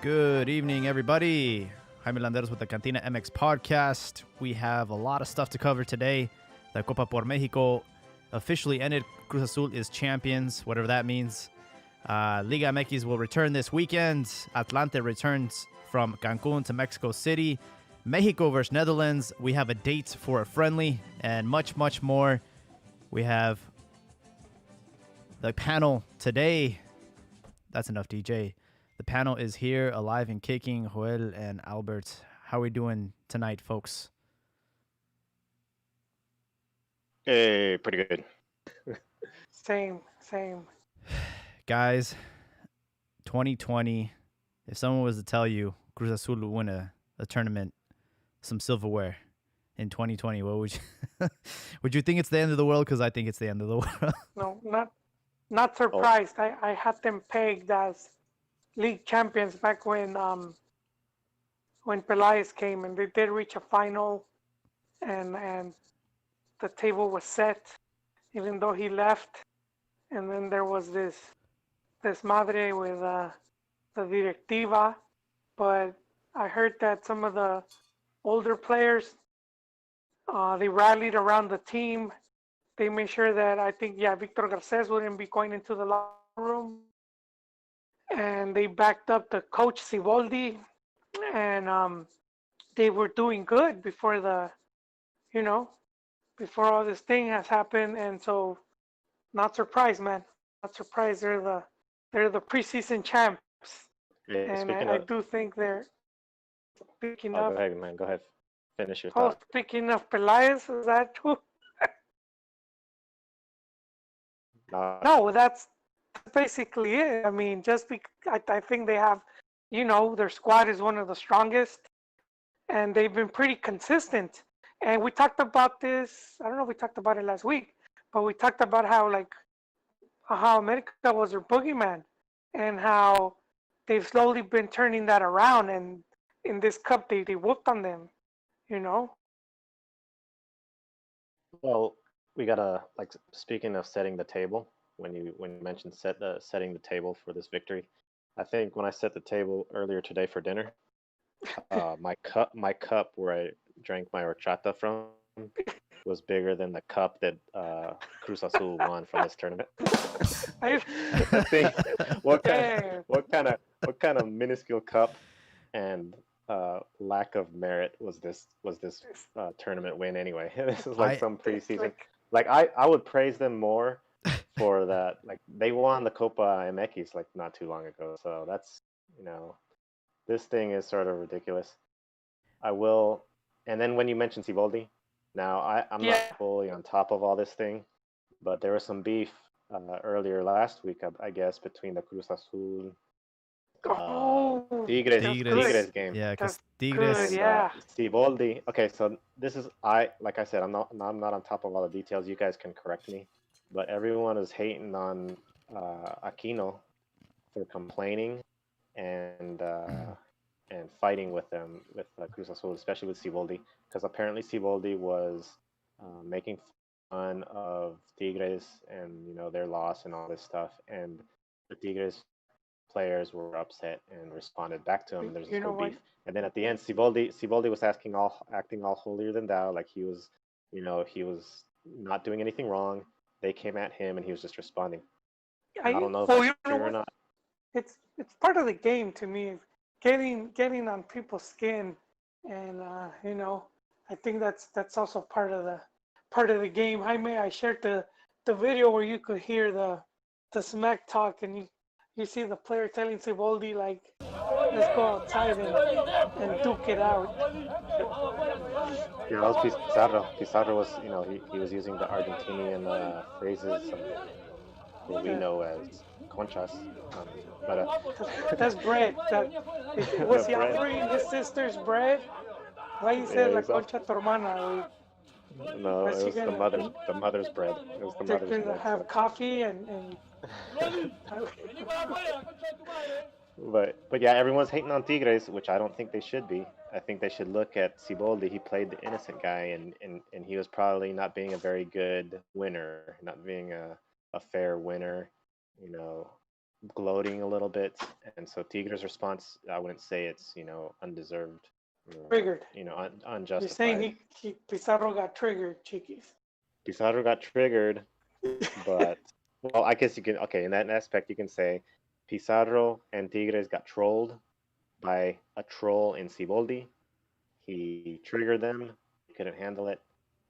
Good evening, everybody. Jaime Landeros with the Cantina MX podcast. We have a lot of stuff to cover today. The Copa por Mexico officially ended. Cruz Azul is champions, whatever that means. Liga MX will return this weekend. Atlante returns from Cancun to Mexico City. Mexico versus Netherlands. We have a date for a friendly and much, much more. We have the panel today. That's enough, DJ. The panel is here, alive and kicking. Joel and Albert, how are we doing tonight, folks? Hey, pretty good. Same. Guys, 2020, if someone was to tell you Cruz Azul would win a tournament, some silverware in 2020, what would you would you think it's the end of the world? Because I think it's the end of the world. No, not surprised. I had them pegged as league champions back when Pelaez came, and they did reach a final, and the table was set, even though he left. And then there was this madre with the directiva, but I heard that some of the older players they rallied around the team. They made sure that I think Victor Garces wouldn't be going into the locker room, and they backed up the coach Siboldi, and they were doing good before before all this thing has happened. And so, not surprised, man. Not surprised. They're the preseason champs, Yeah, and I do think they're speaking go of. ahead, man. Go ahead. Finish your Oh, thought. speaking of Pelaez, is that true? No, that's basically it. I mean, I think they have, their squad is one of the strongest, and they've been pretty consistent. And we talked about this. I don't know if we talked about it last week, but we talked about how America was their boogeyman, and how they've slowly been turning that around. And in this cup, they whooped on them. Well, we gotta speaking of setting the table. When you mentioned setting the table for this victory, I think when I set the table earlier today for dinner, my cup where I drank my horchata from was bigger than the cup that Cruz Azul won from this tournament. I think what kind of minuscule cup and lack of merit was this tournament win anyway. This is some preseason. I would praise them more for that. They won the Copa MX not too long ago, so that's this thing is sort of ridiculous. I will, and then when you mentioned Siboldi, now I'm not fully on top of all this thing, but there was some beef earlier last week, I guess, between the Cruz Azul Tigres game. Yeah, because Tigres. Siboldi. Okay, so this is like I said, I'm not on top of all the details. You guys can correct me, but everyone is hating on Aquino for complaining and fighting with them with Cruz Azul, especially with Siboldi, because apparently Siboldi was making fun of Tigres and their loss and all this stuff, and the Tigres players were upset and responded back to him. And there's this whole beef, and then at the end, Siboldi was acting all holier than thou, like he was not doing anything wrong. They came at him, and he was just responding. I don't know if that's true or not. It's part of the game to me, getting on people's skin, and I think that's also part of the game. Jaime, I shared the video where you could hear the smack talk, and you see the player telling Siboldi, let's go outside and duke it out. Yeah, that was Pizarro. Pizarro was, he was using the Argentinian phrases, what we know as conchas. That's bread. Was he offering his sister's bread? Why you said la concha tu hermana? No, it was the mother's bread. It was the mother's bread. They're gonna have coffee and But yeah, everyone's hating on Tigres, which I don't think they should be. I think they should look at Siboldi. He played the innocent guy, and he was probably not being a very good winner, not being a fair winner. gloating a little bit, and so Tigres' response, I wouldn't say it's undeserved, Triggered. You're saying unjustified. Pizarro got triggered, Chiquis. Pizarro got triggered, but well, I guess you can in that aspect you can say Pizarro and Tigres got trolled by a troll in Siboldi. He triggered them. He couldn't handle it,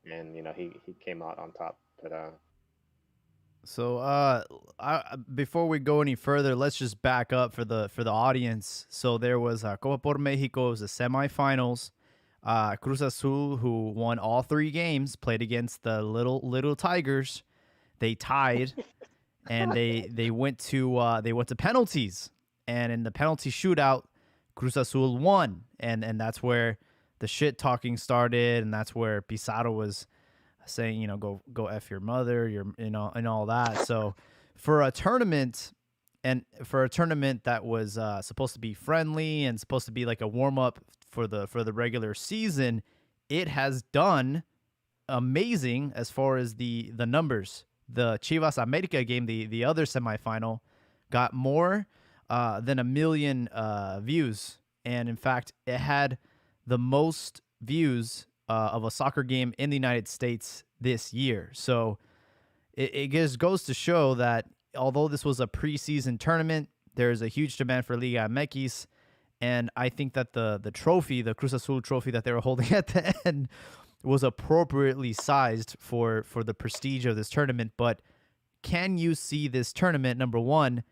and he came out on top. But So, before we go any further, let's just back up for the audience. So there was Copa por Mexico, it was the semifinals. Cruz Azul, who won all 3 games, played against the little Tigers. They tied, and they went to penalties. And in the penalty shootout, Cruz Azul won, and that's where the shit talking started, and that's where Pizarro was saying, go F your mother, and all that. So for a tournament that was supposed to be friendly and supposed to be like a warm up for the regular season, it has done amazing as far as the numbers. The Chivas America game, the other semifinal, got more than 1 million views, and in fact, it had the most views of a soccer game in the United States this year. So it just goes to show that although this was a preseason tournament, there's a huge demand for Liga MX. And I think that the trophy, the Cruz Azul trophy that they were holding at the end, was appropriately sized for the prestige of this tournament. But can you see this tournament, number one,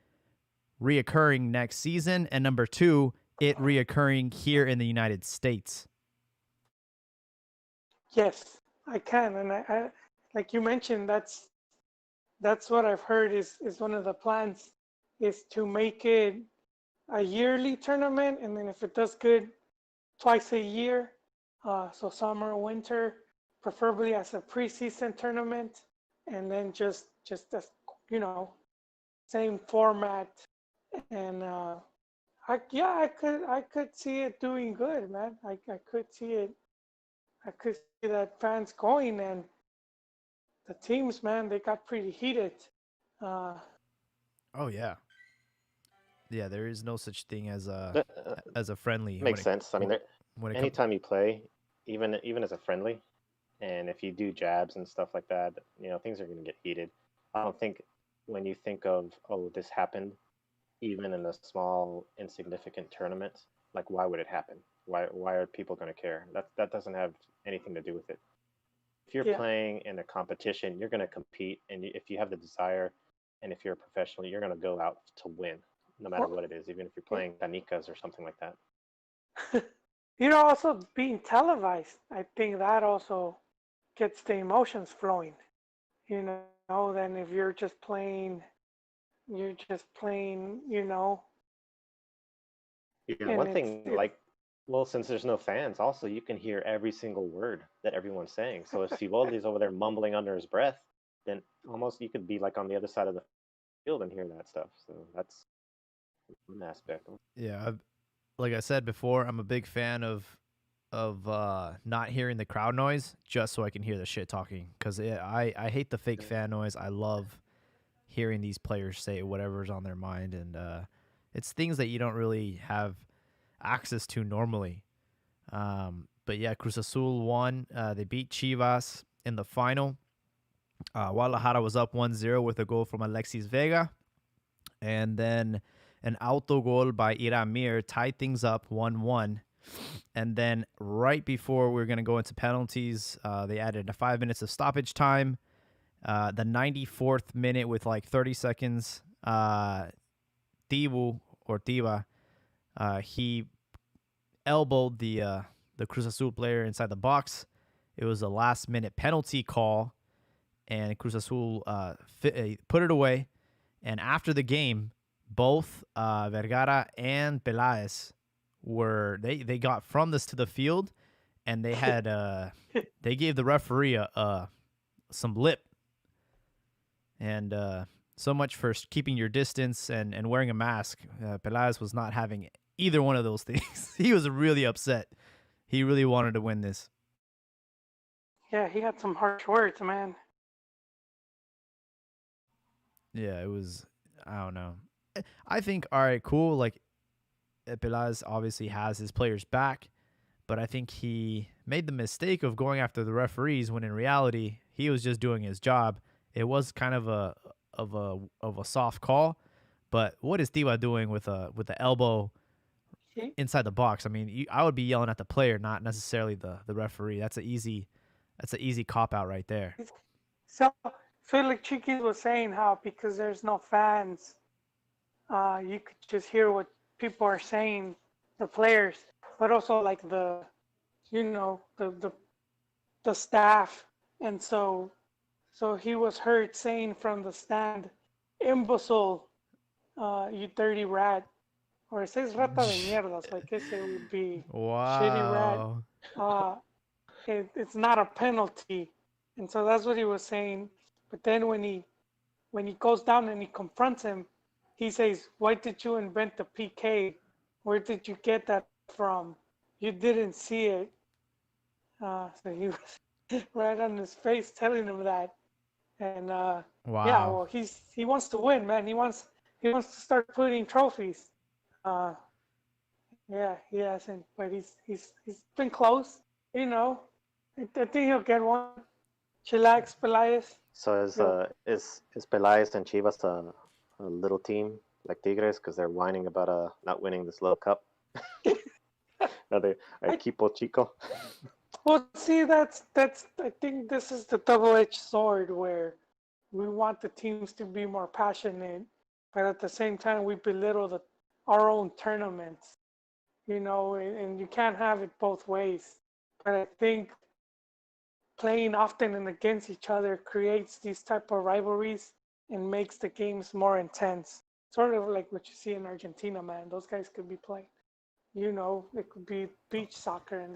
reoccurring next season, and number two, it reoccurring here in the United States? Yes, I can, and I like you mentioned, that's what I've heard is one of the plans is to make it a yearly tournament, and then if it does good, twice a year, so summer, winter, preferably as a preseason tournament, and then just as same format, and I could see it doing good, man. I could see it. I could see that fans going, and the teams, man, they got pretty heated. Uh, Oh yeah, yeah. There is no such thing as uh, a friendly. makes sense. I mean, when it comes. anytime you play, even as a friendly, and if you do jabs and stuff like that, things are going to get heated. I don't think when you think of, oh, this happened, even in a small insignificant tournament, like why would it happen? Why are people going to care? That doesn't have anything to do with it. If you're playing in a competition, you're going to compete, and if you have the desire, and if you're a professional, you're going to go out to win, no matter what it is, even if you're playing canicas or something like that. Also being televised, I think that also gets the emotions flowing. Then if you're just playing, One thing, well, since there's no fans, also you can hear every single word that everyone's saying. So if Siboldi's over there mumbling under his breath, then almost you could be like on the other side of the field and hear that stuff. So that's one aspect. Yeah, like I said before, I'm a big fan of not hearing the crowd noise just so I can hear the shit talking, because I hate the fake fan noise. I love hearing these players say whatever's on their mind, and it's things that you don't really have access to normally. But yeah, Cruz Azul won. They beat Chivas in the final. Guadalajara was up 1-0 with a goal from Alexis Vega, and then an auto goal by Iramir tied things up 1-1. And then right before we were going to go into penalties, they added 5 minutes of stoppage time. The 94th minute with like 30 seconds, Tibu or Tiva, he elbowed the Cruz Azul player inside the box. It was a last-minute penalty call, and Cruz Azul put it away. And after the game, both Vergara and Peláez they got from this to the field, and they had they gave the referee some lip. And so much for keeping your distance and wearing a mask. Peláez was not having either one of those things. He was really upset. He really wanted to win this. Yeah, he had some harsh words, man. Yeah, it was, I don't know. I think, all right, cool. Like, Peláez obviously has his players back, but I think he made the mistake of going after the referees when in reality he was just doing his job. It was kind of a soft call, but what is Tiva doing with the elbow He, inside the box? I mean, I would be yelling at the player, not necessarily the referee. That's an easy cop out right there. so, so like Chiquis was saying, how because there's no fans, you could just hear what people are saying, the players, but also like the staff, and so he was heard saying from the stand, "Imbecile, you dirty rat," or it says "rata de mierda," so I guess it would be "shitty rat." Wow. Uh, it's not a penalty, and so that's what he was saying. But then when he goes down and he confronts him, he says, "Why did you invent the PK? Where did you get that from? You didn't see it." So he was right on his face telling him that. And yeah, Wow. well, he wants to win, man. He wants to start putting trophies. Uh, yeah, he hasn't, but he's been close. You know, I think he'll get one. Chillax, Pelaez. So He'll, is Peláez and Chivas a little team like Tigres because they're whining about not winning this little cup? Are they I, equipo chico? well, see, that's. I think this is the double-edged sword where we want the teams to be more passionate, but at the same time we belittle our own tournaments. And you can't have it both ways. But I think playing often and against each other creates these type of rivalries and makes the games more intense. Sort of like what you see in Argentina, man. Those guys could be playing. It could be beach soccer, and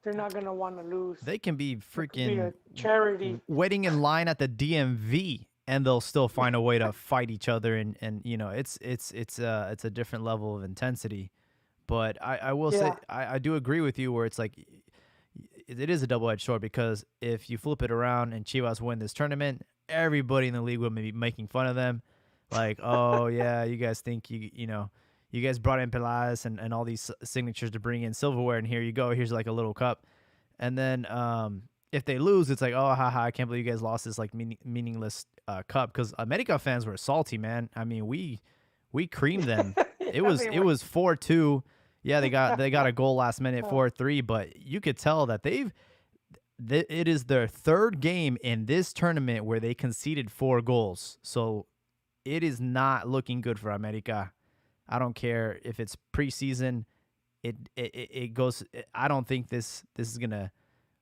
they're not gonna want to lose. They can be It could be freaking a charity. waiting in line at the DMV and they'll still find a way to fight each other, and it's a different level of intensity. But I will say Yeah, I do agree with you where it's like it is a double-edged sword, because if you flip it around and Chivas win this tournament, everybody in the league will be making fun of them. Like, oh, yeah, you guys think you guys brought in Peláez and all these signatures to bring in silverware, and here you go. Here's like a little cup. And then if they lose, it's like, oh, haha, I can't believe you guys lost this like meaningless cup, because America fans were salty, man. I mean, we creamed them. It yeah, was they it were. was 4-2. Yeah, they got a goal last minute, 4-3, but you could tell that it is their third game in this tournament where they conceded 4 goals. So it is not looking good for America. I don't care if it's preseason. It goes. I don't think this is gonna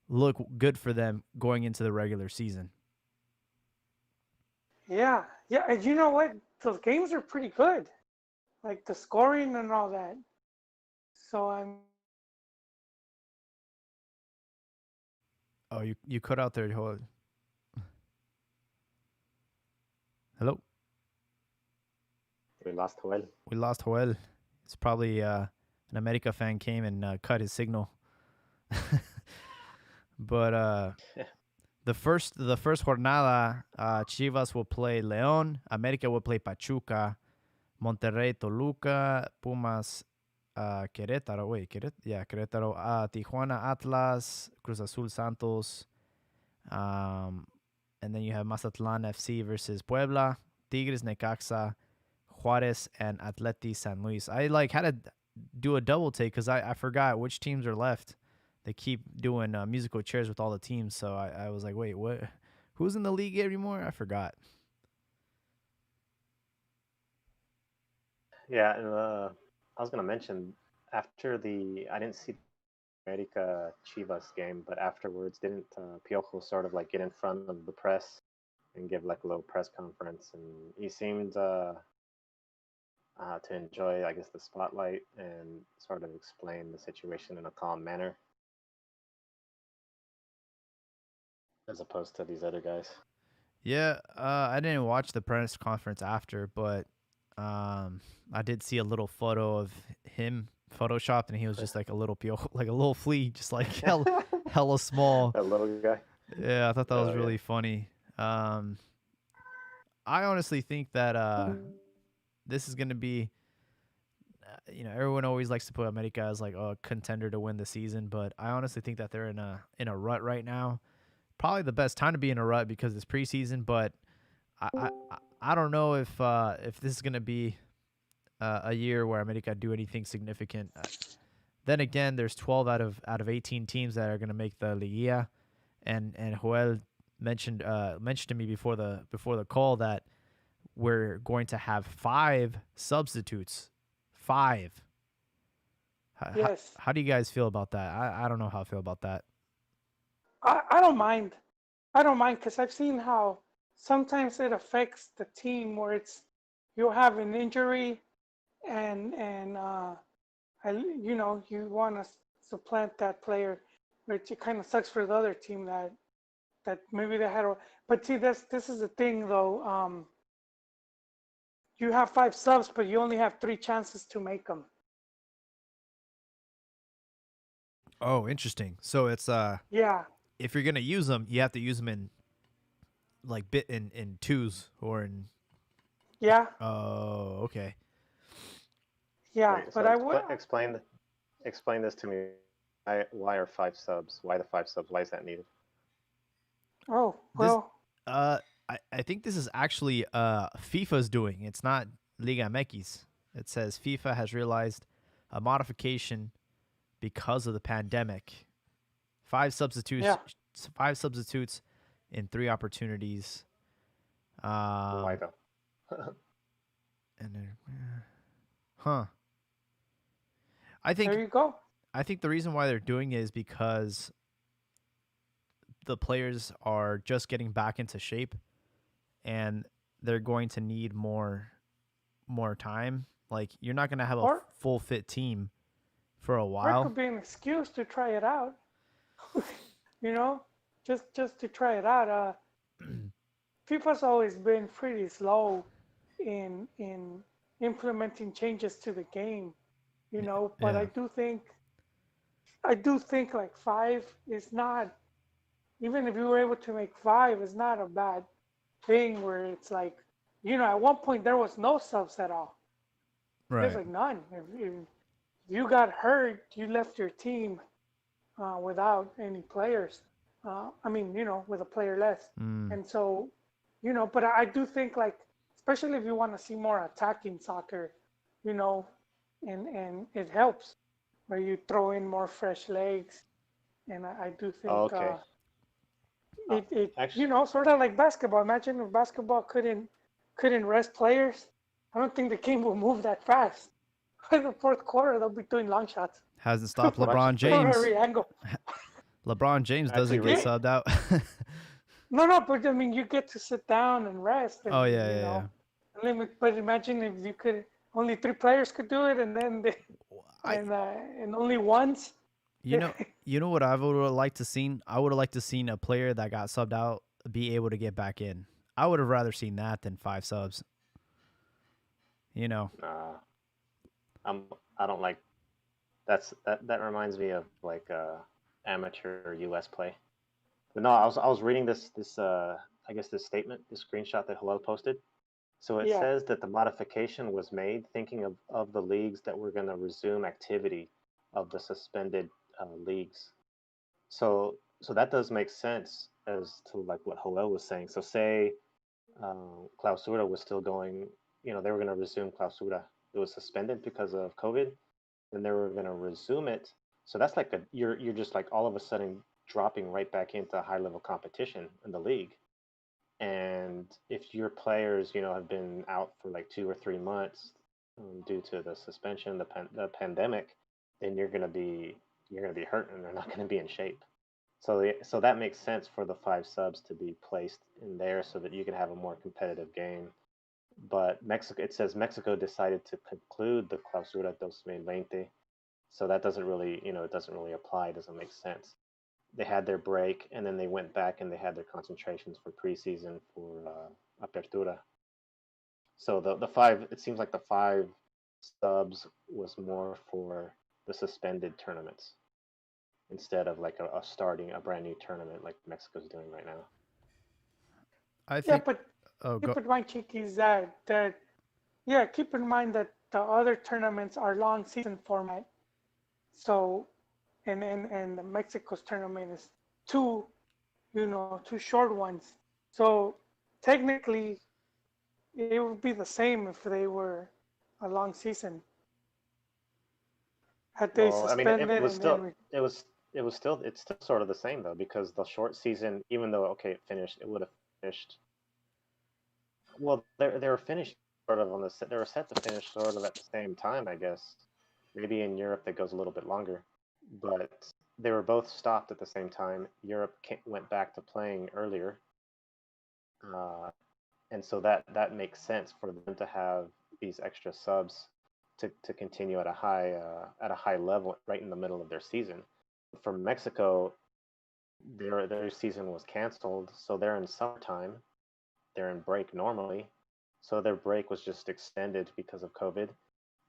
look good for them going into the regular season. Yeah, yeah, and you know what? Those games are pretty good, like the scoring and all that. So I'm. Oh, you cut out there. Hold. Hello. We lost Joel. We lost Joel. It's probably an America fan came and cut his signal. But the first jornada, Chivas will play León, America will play Pachuca, Monterrey Toluca, Pumas Querétaro, Querétaro, Tijuana Atlas, Cruz Azul Santos, um, and then you have Mazatlan FC versus Puebla, Tigres Necaxa, Juarez, and Atleti San Luis. I had to do a double take because I forgot which teams are left. They keep doing musical chairs with all the teams, so I was like, wait, what? Who's in the league anymore? I forgot. Yeah, and I was gonna mention after I didn't see America Chivas game, but afterwards, didn't Piojo sort of like get in front of the press and give like a little press conference, and he seemed to enjoy, I guess, the spotlight and sort of explain the situation in a calm manner, as opposed to these other guys. Yeah, I didn't watch the press conference after, but I did see a little photo of him photoshopped, and he was just like a little piojo, like a little flea, just like hella small. That little guy. Yeah, I thought that was Oh really funny. I honestly think that this is going to be, everyone always likes to put America as like a contender to win the season, but I honestly think that they're in a rut right now. Probably the best time to be in a rut because it's preseason, but I don't know if this is going to be a year where America do anything significant. Then again, there's 12 out of 18 teams that are going to make the Liga, and Joel mentioned to me before the call that we're going to have 5 substitutes. 5. Yes. How do you guys feel about that? I don't know how I feel about that. I don't mind. I don't mind because I've seen how sometimes it affects the team where it's you have an injury and you want to supplant that player, which it kind of sucks for the other team that maybe they had. But see, this is the thing though. You have 5 subs, but you only have 3 chances to make them. Oh, interesting. So it's Yeah. if you're gonna use them, you have to use them in like in twos or in. Yeah. Oh, okay. Yeah, Wait, but so I would explain this to me. Why are 5 subs? Why the 5 subs? Why is that needed? Oh, well. I think this is actually FIFA's doing. It's not Liga MX. It says FIFA has realized a modification because of the pandemic. 5 substitutes. Yeah. 5 substitutes in 3 opportunities. Why though? And then, huh? There you go. I think the reason why they're doing it is because the players are just getting back into shape, and they're going to need more time. Like you're not going to have a full fit team for a while. Or it could be an excuse to try it out. Just to try it out. FIFA's always been pretty slow in implementing changes to the game, but Yeah. I do think like 5 is not, even if you were able to make 5, it's not a bad thing where it's like, at one point there was no subs at all. Right. There's like none. If you got hurt, you left your team without any players. With a player less. And so, but I do think like, especially if you want to see more attacking soccer, and it helps where you throw in more fresh legs. And I do think Okay. it Actually, sort of like basketball. Imagine if basketball couldn't rest players. I don't think the game will move that fast. In the fourth quarter, they'll be doing long shots. Hasn't stopped Well, LeBron actually- From James. every angle. LeBron James doesn't Actually, get subbed out. No, but I mean, you get to sit down and rest. And, Oh yeah. But imagine if you could, only 3 players could do it, and then and only once. You know what I would have liked to seen? I would have liked to seen a player that got subbed out be able to get back in. I would have rather seen that than 5 subs. I don't like. That reminds me of like amateur U.S. play. But no, I was reading this I guess this statement, this screenshot that Hello posted. So it says that the modification was made thinking of the leagues that were going to resume activity of the suspended leagues. So that does make sense as to like what Hello was saying. So say Clausura was still going, they were going to resume Clausura. It was suspended because of COVID, and they were going to resume it. So that's like you're just like all of a sudden dropping right back into high level competition in the league. And if your players, have been out for like 2 or 3 months due to the suspension, the pandemic, then you're gonna be hurt and they're not gonna be in shape. So that makes sense for the 5 subs to be placed in there so that you can have a more competitive game. But it says Mexico decided to conclude the Clausura 2020. So that doesn't really, it doesn't really apply. It doesn't make sense. They had their break and then they went back and they had their concentrations for preseason for Apertura. So the 5, it seems like the 5 subs was more for the suspended tournaments instead of like starting a brand new tournament like Mexico's doing right now. But my cheek is that yeah, keep in mind that the other tournaments are long season format. So, and Mexico's tournament is two, two short ones. So technically, it would be the same if they were a long season. Had they Well, I mean, suspended and then it's still sort of the same though, because the short season, even though okay, it finished, it would have finished. Well, they were finished sort of on the set. They were set to finish sort of at the same time, I guess. Maybe in Europe that goes a little bit longer, but they were both stopped at the same time. Europe went back to playing earlier, uh, and so that makes sense for them to have these extra subs to continue at a high level right in the middle of their season. For Mexico, their season was canceled, so they're in summertime. They're in break normally, so their break was just extended because of COVID.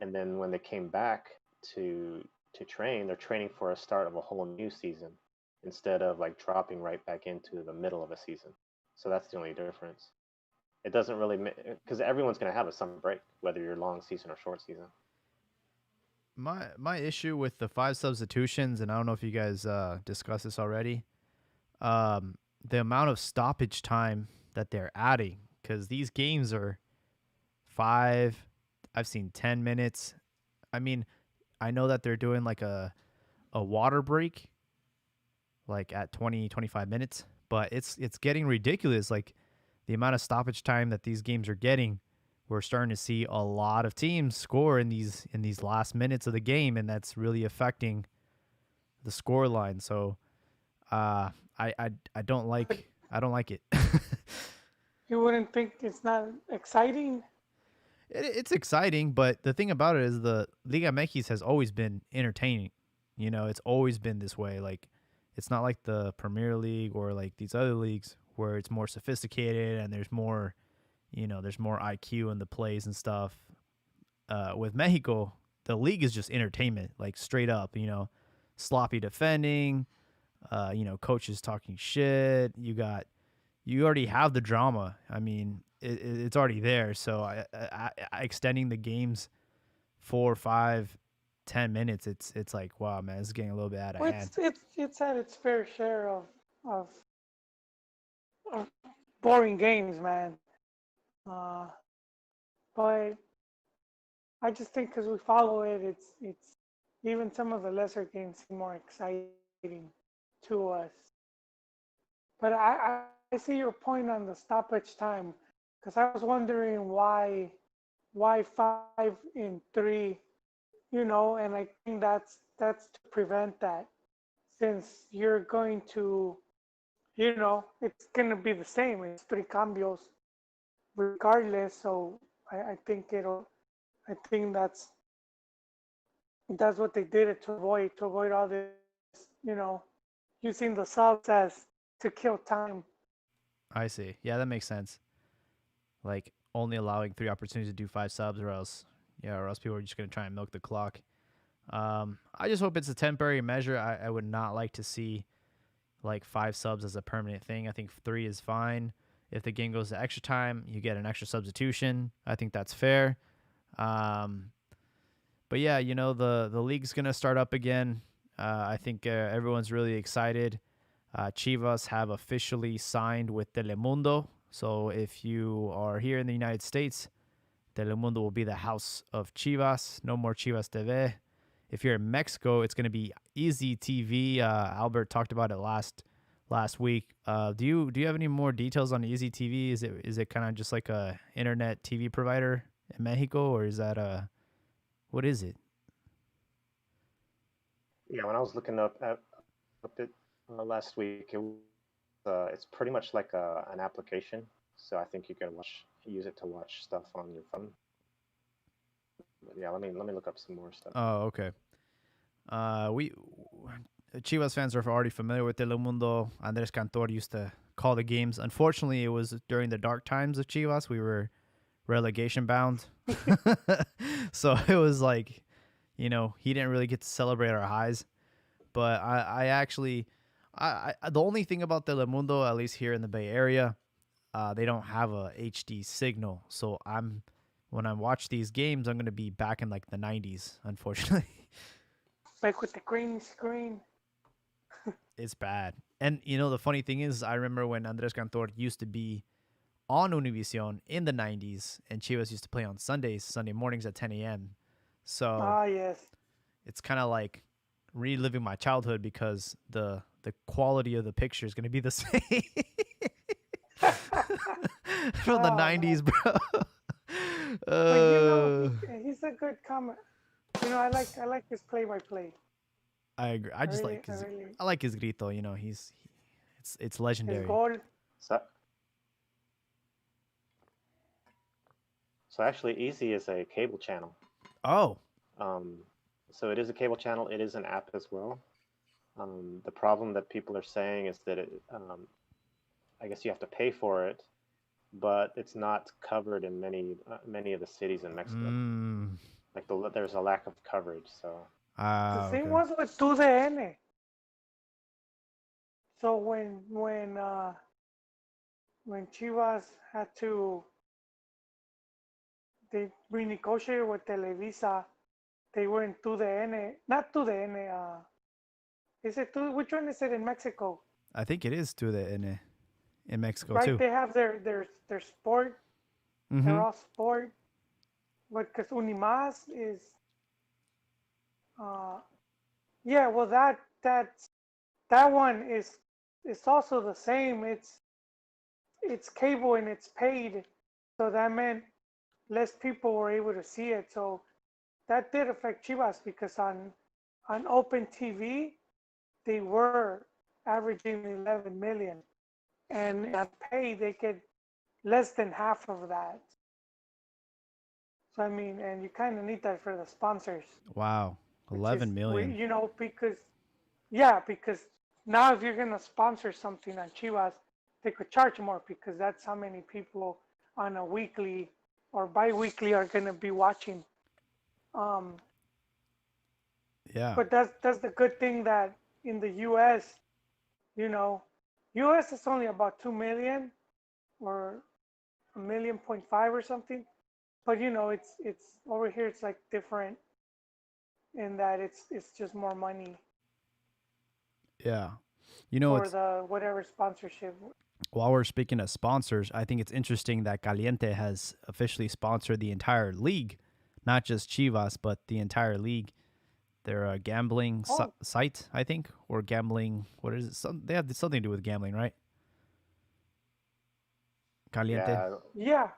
And then when they came back to train, they're training for a start of a whole new season instead of like dropping right back into the middle of a season. So that's the only difference. It doesn't really because everyone's going to have a summer break, whether you're long season or short season. My issue with the five substitutions, and I don't know if you guys discussed this already, the amount of stoppage time that they're adding, because these games are 5. I've seen 10 minutes. I mean, I know that they're doing like a water break, like at 20-25 minutes, but it's getting ridiculous. Like the amount of stoppage time that these games are getting, we're starting to see a lot of teams score in these last minutes of the game, and that's really affecting the score line. So I don't like it. you wouldn't think it's not exciting. It's exciting, but the thing about it is the Liga MX has always been entertaining. It's always been this way. Like, it's not like the Premier League or like these other leagues where it's more sophisticated and there's more, there's more IQ in the plays and stuff. With Mexico, the league is just entertainment, like straight up, sloppy defending, coaches talking shit. You already have the drama. I mean, it's already there. So I extending the games 4, 5, 10 minutes, it's like, wow, man, this is getting a little bit out of Well, hand. it's had its fair share of, of boring games, man. Uh, but I just think because we follow it, it's even some of the lesser games seem more exciting to us. But I see your point on the stoppage time, because I was wondering why 5 in 3, and I think that's to prevent that, since you're going to, it's gonna be the same. It's 3 cambios regardless. So I think I think that's what they did it to avoid all this, you know, using the subs as to kill time. I see. Yeah, that makes sense. Like only allowing 3 opportunities to do 5 subs, or else people are just gonna try and milk the clock. I just hope it's a temporary measure. I would not like to see like 5 subs as a permanent thing. I think 3 is fine. If the game goes to extra time, you get an extra substitution. I think that's fair. Um, but yeah, the league's gonna start up again. I think everyone's really excited. Chivas have officially signed with Telemundo. So if you are here in the United States, Telemundo will be the house of Chivas. No more Chivas TV. If you're in Mexico, it's going to be Easy TV. Albert talked about it last week. Do you have any more details on Easy TV? Is it kind of just like a internet TV provider in Mexico, or is that what is it? Yeah, when I was looking up it last week, it's pretty much like an application. So I think you can use it to watch stuff on your phone. But yeah, let me look up some more stuff. Oh, okay. We Chivas fans are already familiar with Telemundo. Andres Cantor used to call the games. Unfortunately, it was during the dark times of Chivas. We were relegation bound. So it was like, he didn't really get to celebrate our highs. But I actually, the only thing about Telemundo, at least here in the Bay Area, they don't have a HD signal. So I'm when I watch these games, I'm gonna be back in like the '90s. Unfortunately, Like with the green screen. it's bad. And the funny thing is, I remember when Andres Cantor used to be on Univision in the '90s, and Chivas used to play on Sundays, Sunday mornings at 10 a.m. So Ah, yes. it's kind of like reliving my childhood because the quality of the picture is gonna be the same from the Oh, '90s, man. bro. But uh, he's a good comment. I like his play-by-play. I agree. I just I really I like his grito. It's his legendary. goal. So, so actually, Easy is a cable channel. Oh, Um, so it is a cable channel. It is an app as well. The problem that people are saying is that I guess you have to pay for it, but it's not covered in many of the cities in Mexico. Like there's a lack of coverage. So The same okay. was with 2DN. So when Chivas had to they renegotiated with Televisa, they were in 2DN, not 2DN. Is it two? Which one is it in Mexico? I think it is too that in Mexico Right, too. they have their sport. Mm-hmm. They're all sport. But because Unimas is, uh, yeah. Well, that one is it's also the same. It's cable and it's paid, so that meant less people were able to see it. So that did affect Chivas because on open TV they were averaging 11 million, and on pay they get less than half of that. So I mean, and you kind of need that for the sponsors, Wow, which is 11 million. because yeah, because now if you're gonna sponsor something on Chivas, they could charge more because that's how many people on a weekly or bi-weekly are gonna be watching. Um, Yeah. but that's the good thing that in the U.S., you know, U.S. is only about 2 million or a million point five or something. But it's over here. It's like different in that it's just more money Yeah. for It's the whatever sponsorship. while we're speaking of sponsors, I think it's interesting that Caliente has officially sponsored the entire league, not just Chivas, but the entire league. They're a gambling Oh, site, I think, or gambling. What is it? They have something to do with gambling, right? Caliente. yeah, yeah,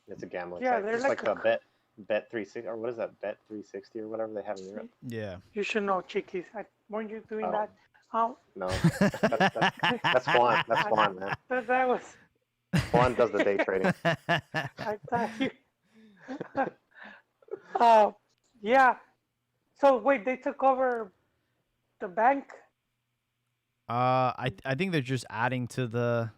it's a gambling yeah. site, They're just like like the Bet 360 or what is that Bet 360 or whatever they have in Europe. Yeah. you should know, Chiquis. Weren't you doing Oh that? Um, no, that's Juan. That's I Juan, man. thought that was. Juan does the day trading. I thought you. uh, yeah. So wait, they took over the bank. I think they're just adding to the.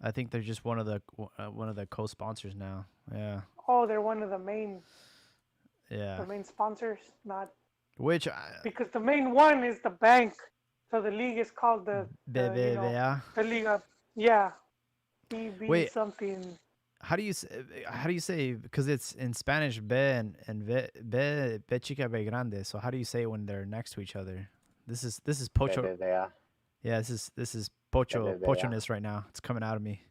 I think they're just one of the co-sponsors now. Yeah. Oh, they're one of Yeah. the main sponsors, not Which because the main one is the bank. So the league is called BBVA. the Liga. Yeah, BB Wait, something. how do you say because it's in Spanish B and B chica B grande. So how do you say it when they're next to each other? This is pocho. BBVA. Yeah, this is pocho BBVA. pochoness right now. It's coming out of me.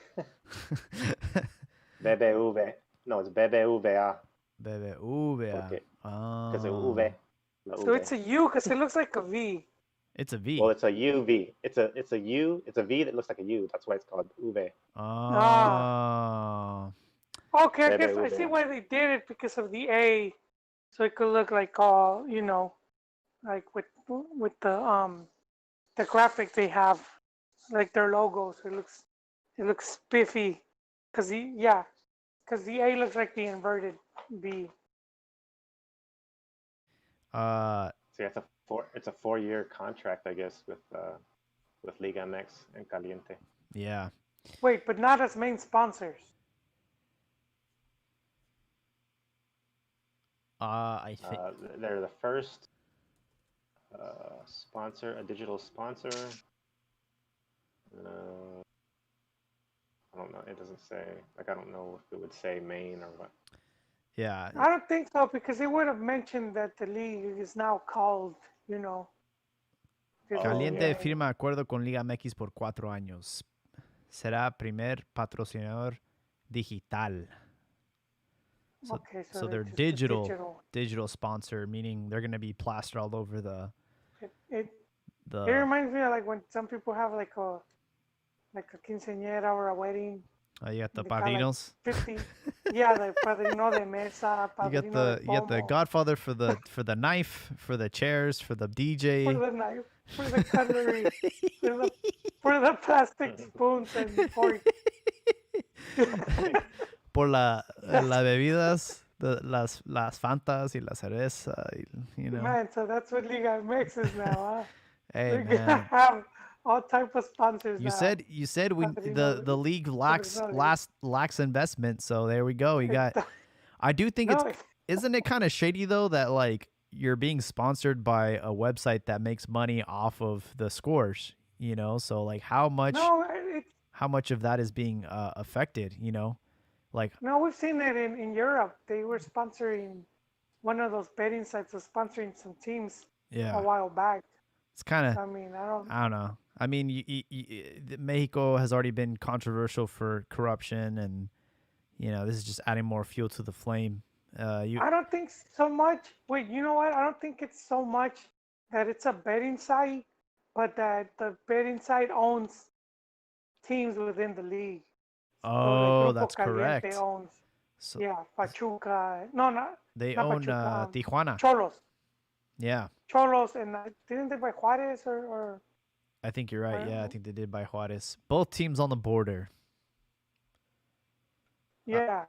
BBV. No, it's BBVA. BBVA. Because it's Oh, V. La So V. it's a U because it looks like a V. it's a V. Well, it's a UV. It's a U. It's a V that looks like a U. That's why it's called UV. Ah, Oh, okay. I guess I see BBVA. why they did it because of the A, so it could look like all like with the graphic they have, like their logos. It looks spiffy, because the A looks like the inverted B. uh, So yeah, it's a 4-year contract, I guess, with Liga MX and Caliente. yeah. Wait, but not as main sponsors. I think. They're the first sponsor, a digital sponsor. I don't know. It doesn't say. Like I don't know if it would say main or what. Yeah. I don't think so because they would have mentioned that the league is now called, you know. Caliente yeah. firma acuerdo con Liga MX por 4 años. Será primer patrocinador digital. Okay, so So they're they're just the digital sponsor, meaning they're gonna be plastered all over the It the. reminds me of like when some people have like a quinceañera or a wedding. You got the They got like padrinos. 50. Yeah, the padrino de mesa, padrino de You got the pomo. Godfather for the knife, for the chairs, for the For DJ. the knife, for the cutlery, for the plastic spoons and forks. Por las That's, bebidas, las Fantas y la cerveza, you know. man, so that's what Liga MX is now, huh? Hey They're gonna man, have all type of sponsors you now. said we Padrino, the league lacks padrino lacks investment, so there we go. You got. de- I do think No, isn't it kind of shady though that like you're being sponsored by a website that makes money off of the scores, you know? So like how much no, of that is being affected, you know? Like no, we've seen it in Europe. They were sponsoring one of those betting sites was sponsoring some teams a yeah, while back. it's kind of I mean, I don't know. I mean, Mexico has already been controversial for corruption, and you know this is just adding more fuel to the flame. I don't think so much. Wait, you know what? I don't think it's so much that it's a betting site, but that the betting site owns teams within the league. So like Oh, Grupo that's Caliente correct. owns, So yeah, Pachuca. No, they not own Pachuca. Tijuana. Cholos. Yeah, Cholos, and didn't they buy Juarez I think you're right. Yeah, I or think they did by Juarez. Both teams on the border. Uh, yeah.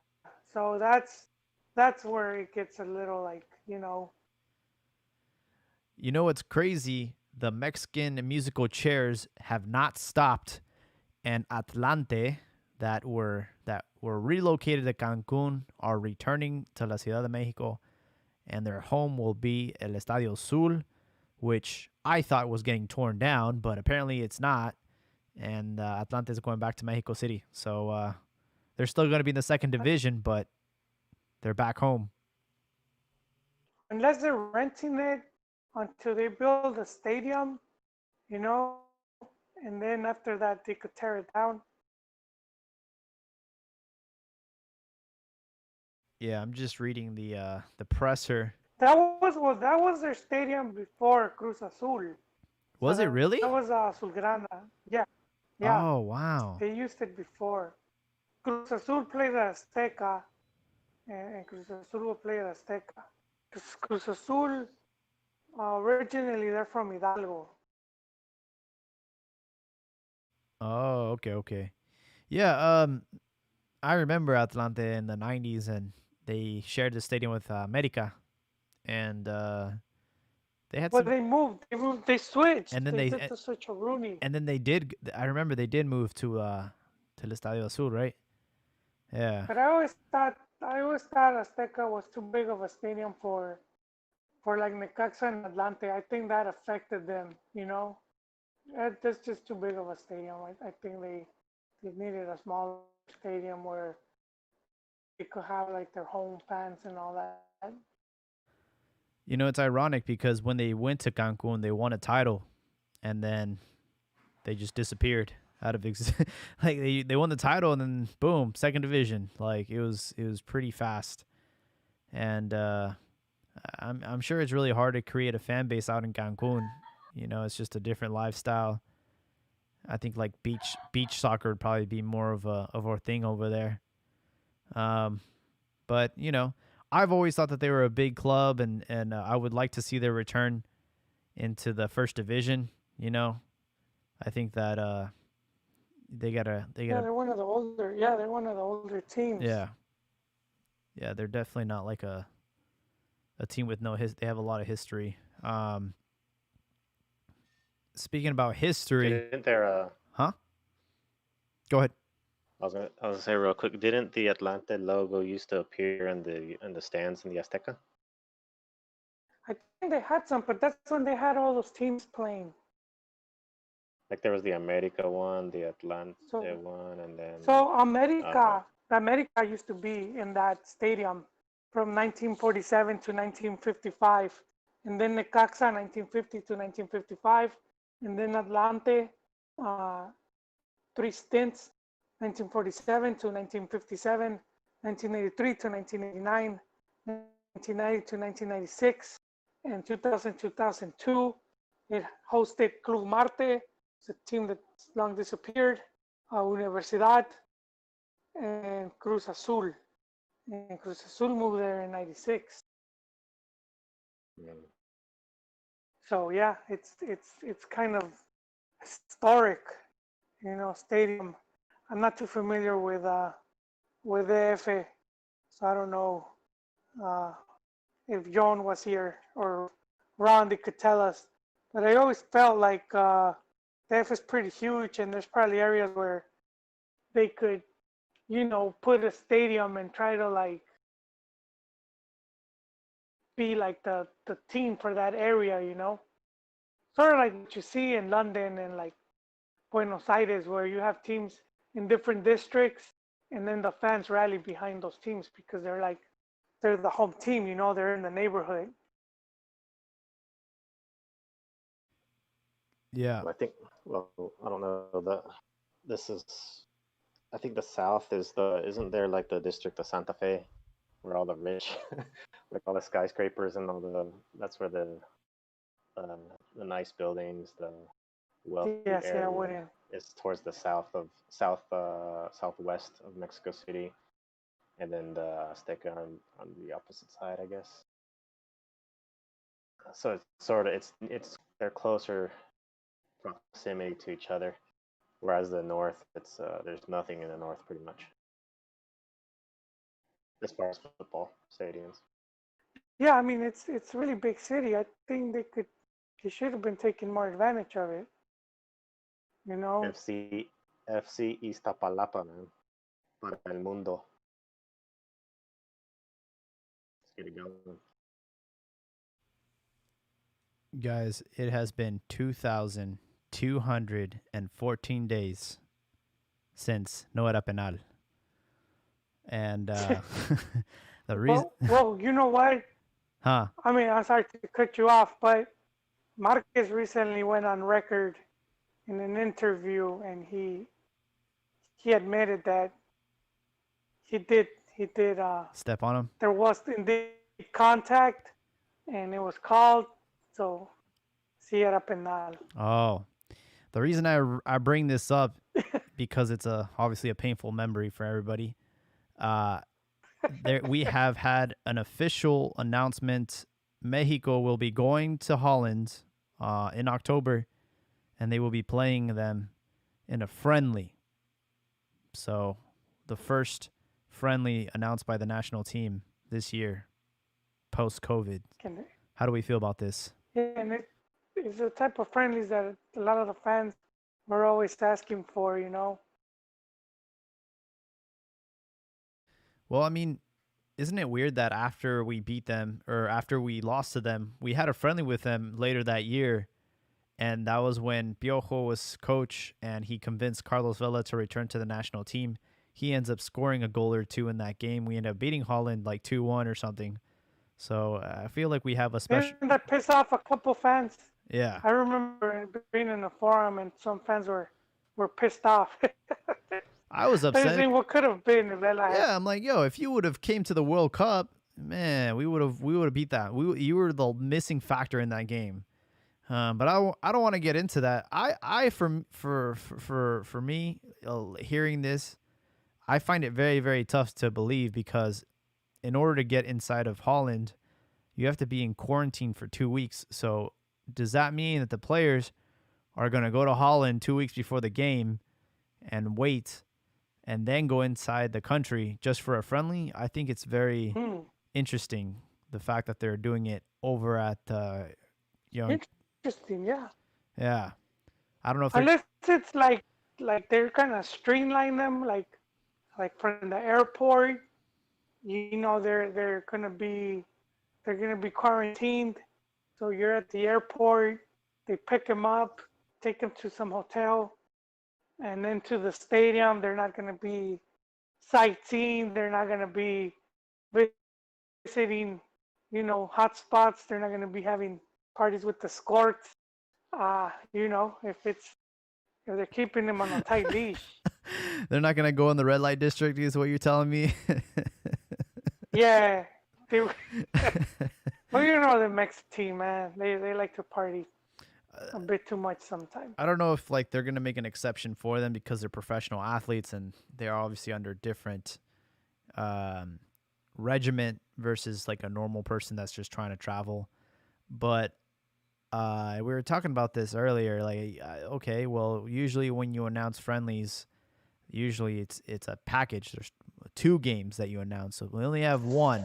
So that's where it gets a little like, you know what's crazy? The Mexican musical chairs have not stopped, and Atlante that were relocated to Cancun are returning to la Ciudad de Mexico, and their home will be El Estadio Azul, which I thought was getting torn down, but apparently it's not. And Atlante is going back to Mexico City, so they're still going to be in the second division, but they're back home. unless they're renting it until they build a stadium, you know, and then after that they could tear it down. Yeah, I'm just reading the presser. That was their stadium before Cruz Azul. So Was it really? that was Azulgrana. Yeah, yeah. Oh wow. They used it before. Cruz Azul played at Azteca, and Cruz Azul will play at Azteca. Cruz Azul, originally they're from Hidalgo. Oh, okay. Yeah, I remember Atlante in the 90s, and they shared the stadium with America, and they had But some, they switched. and then They they did the switch of Rooney. and then they did. I remember they did move to El Estadio Azul, right? Yeah. But I always thought Azteca was too big of a stadium for like Necaxa and Atlante. I think that affected them. That's just too big of a stadium. I think they needed a smaller stadium where they could have like their home fans and all that. You know, it's ironic because when they went to Cancun, they won a title, and then they just disappeared out of like they won the title, and then boom, second division. Like it was pretty fast, and I'm sure it's really hard to create a fan base out in Cancun. You know, it's just a different lifestyle. I think like beach soccer would probably be more of a thing over there. Um, but you know, I've always thought that they were a big club, and I would like to see their return into the first division. You know, I think that they gotta Yeah, they're one of the older. Yeah, they're one of the older teams. yeah, they're definitely not like a team with no They have a lot of history. Speaking about history, Didn't there? huh? Go ahead. I was gonna say real quick. Didn't the Atlante logo used to appear in the stands in the Azteca? I think they had some, but that's when they had all those teams playing. Like there was the America one, the Atlante So, one, and then so okay. America used to be in that stadium, from 1947 to 1955, and then Necaxa 1950 to 1955, and then Atlante, uh, three stints, 1947 to 1957, 1983 to 1989, 1990 to 1996, and 2000 2002. It hosted Club Marte, it's a team that's long disappeared, Universidad, and Cruz Azul. And Cruz Azul moved there in '96. Yeah. So yeah, it's kind of historic, stadium. I'm not too familiar with DF, so I don't know uh, if John was here or Ron, they could tell us. But I always felt like DF is pretty huge, and there's probably areas where they could, put a stadium and try to like be like the team for that area. Sort of like what you see in London and like Buenos Aires, where you have teams in different districts, and then the fans rally behind those teams because they're the home team, they're in the neighborhood. Yeah. I think. Well, I don't know. This is. I think the South is isn't there like the district of Santa Fe, where all the rich, like all the skyscrapers and all that's where the nice buildings, the wealthy Yes, yeah, I area wouldn't. is towards the southwest of Mexico City, and then the Azteca on the opposite side, I guess. So it's sort of it's they're closer proximity to each other, whereas the north, it's there's nothing in the north pretty much as far as football stadiums. Yeah, I mean it's a really big city. I think they should have been taking more advantage of it. FC Iztapalapa, man, para el mundo. Let's get it going. Guys, it has been 2,214 days since No Era Penal. And the reason. Well, you know what? Huh? I mean, I'm sorry to cut you off, but Marquez recently went on record in an interview, and he admitted that he did Step on him? there was indeed contact, and it was called, so sí era penal. Oh. The reason I bring this up, because it's obviously a painful memory for everybody. We have had an official announcement. Mexico will be going to Holland in October, and they will be playing them in a friendly. So the first friendly announced by the national team this year, post-COVID. How do we feel about this? Yeah, and it's the type of friendlies that a lot of the fans were always asking for, Well, I mean, isn't it weird that after we beat them, or after we lost to them, we had a friendly with them later that year, and that was when Piojo was coach, and he convinced Carlos Vela to return to the national team. He ends up scoring a goal or two in that game. We end up beating Holland like 2-1 or something. So I feel like we have a special. Didn't that piss off a couple fans? Yeah. I remember being in the forum, and some fans were pissed off. I was upset. Saying what could have been if Vela had. Yeah, I'm like, yo, if you would have came to the World Cup, man, we would have beat that. You were the missing factor in that game. But I don't want to get into that. For me, hearing this, I find it very, very tough to believe, because in order to get inside of Holland, you have to be in quarantine for 2 weeks. So does that mean that the players are going to go to Holland 2 weeks before the game and wait and then go inside the country just for a friendly? I think it's very interesting, the fact that they're doing it over at Interesting, yeah. Yeah. I don't know if unless it's like they're kind of streamline them, like from the airport, they're gonna be quarantined. So you're at the airport, they pick them up, take them to some hotel, and then to the stadium. They're not gonna be sightseeing. They're not gonna be visiting, hot spots. They're not going to be having parties with the escorts. If they're keeping them on a tight leash. They're not gonna go in the red light district, is what you're telling me. Yeah, they. Well, the Mexican team, man. They like to party a bit too much sometimes. I don't know if like they're gonna make an exception for them because they're professional athletes and they're obviously under different regiment versus like a normal person that's just trying to travel. But we were talking about this earlier. Like, okay, well, usually when you announce friendlies, usually it's a package. There's 2 games that you announce, so we only have 1.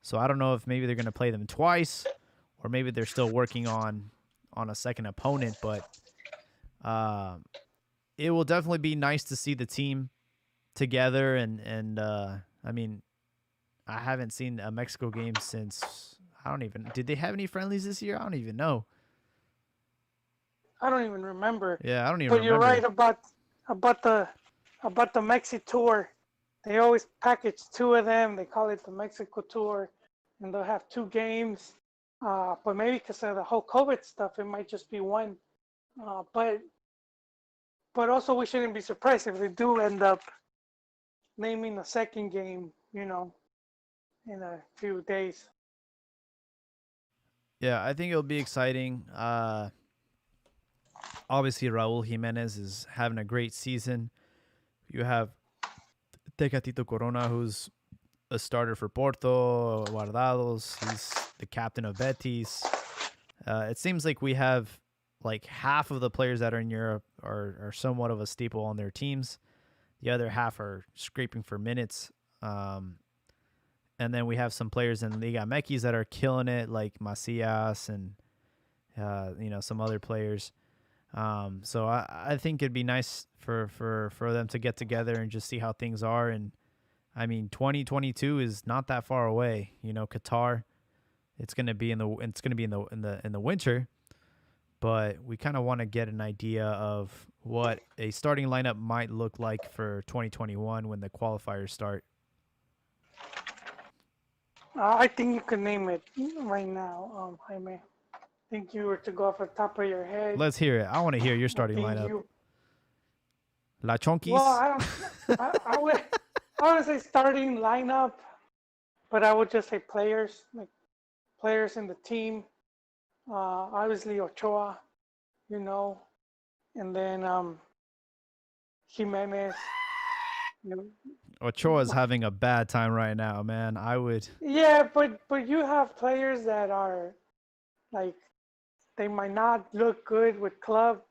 So I don't know if maybe they're gonna play them twice, or maybe they're still working on a second opponent. But it will definitely be nice to see the team together. And I mean, I haven't seen a Mexico game since did they have any friendlies this year? I don't even know. I don't even remember. Yeah, I don't even But remember. you're right about the Mexi tour. They always package 2 of them. They call it the Mexico tour, and they'll have 2 games. But maybe because of the whole COVID stuff, it might just be 1. But also we shouldn't be surprised if they do end up naming a second game, in a few days. Yeah, I think it'll be exciting. Obviously, Raul Jimenez is having a great season. You have Tecatito Corona, who's a starter for Porto, Guardados. He's the captain of Betis. It seems like we have like half of the players that are in Europe are somewhat of a staple on their teams. The other half are scraping for minutes. And then we have some players in Liga MX that are killing it, like Macias and some other players. So I think it'd be nice for them to get together and just see how things are. And I mean, 2022 is not that far away. Qatar, it's gonna be in the winter, but we kind of want to get an idea of what a starting lineup might look like for 2021 when the qualifiers start. I think you can name it right now, Jaime. I think you were to go off the top of your head. Let's hear it. I want to hear your starting lineup. La Chonquis? Well, I would say starting lineup, but I would just say players, like players in the team. Obviously Ochoa, and then Jimenez. Ochoa is having a bad time right now, man. I would. Yeah, but you have players that are like they might not look good with club,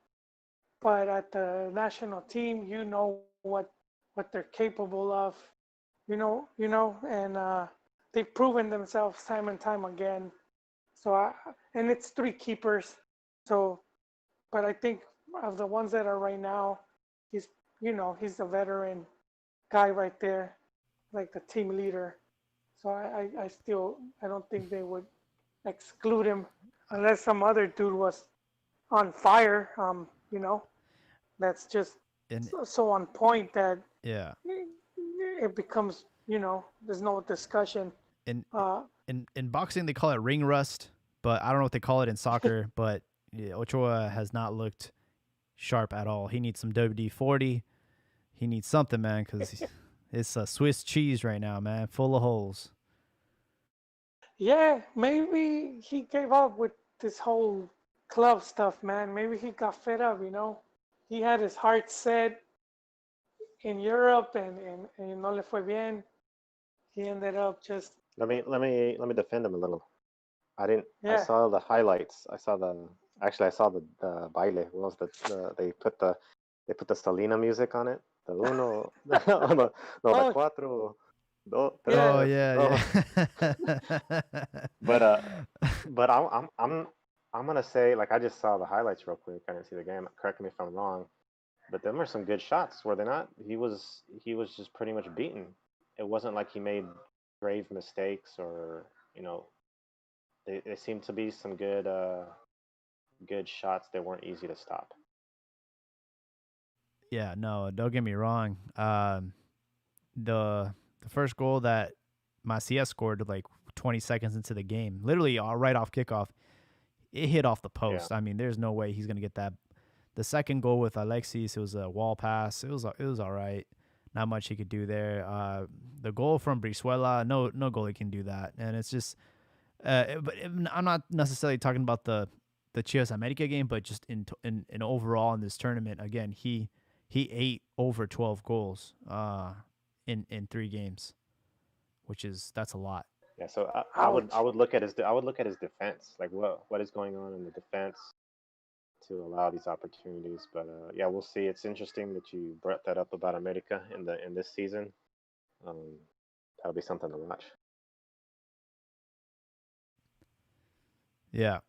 but at the national team, what they're capable of, and they've proven themselves time and time again. So and it's 3 keepers. So, but I think of the ones that are right now, he's a veteran guy right there, like the team leader. So I don't think they would exclude him unless some other dude was on fire. That's just so on point that it becomes there's no discussion. In boxing they call it ring rust, but I don't know what they call it in soccer. But Ochoa has not looked sharp at all. He needs some WD-40. He needs something, man, because it's a Swiss cheese right now, man, full of holes. Yeah, maybe he gave up with this whole club stuff, man. Maybe he got fed up, He had his heart set in Europe and no le fue bien. He ended up just. Let me defend him a little. Yeah. I saw the highlights. I saw the baile. What was they put the Selena music on it. The uno, the cuatro. Oh yeah. But I'm gonna say, like, I just saw the highlights real quick. I didn't see the game. Correct me if I'm wrong, but them were some good shots, were they not? He was just pretty much beaten. It wasn't like he made grave mistakes or they seemed to be some good shots. They weren't easy to stop. Yeah, no, don't get me wrong. The first goal that Macias scored, like 20 seconds into the game. Literally, right off kickoff, it hit off the Yeah. post. I mean, there's no way he's gonna get that. The second goal with Alexis, it was a wall pass. It was all right. Not much he could do there. The goal from Brizuela, no goalie can do that. And it's just, but I'm not necessarily talking about the Chivas America game, but just in overall in this tournament. Again, he ate over 12 goals in 3 games, that's a lot. Yeah, so Ouch. I would look at his defense, like what is going on in the defense to allow these opportunities. But yeah, we'll see. It's interesting that you brought that up about America in this season. That'll be something to watch. Yeah,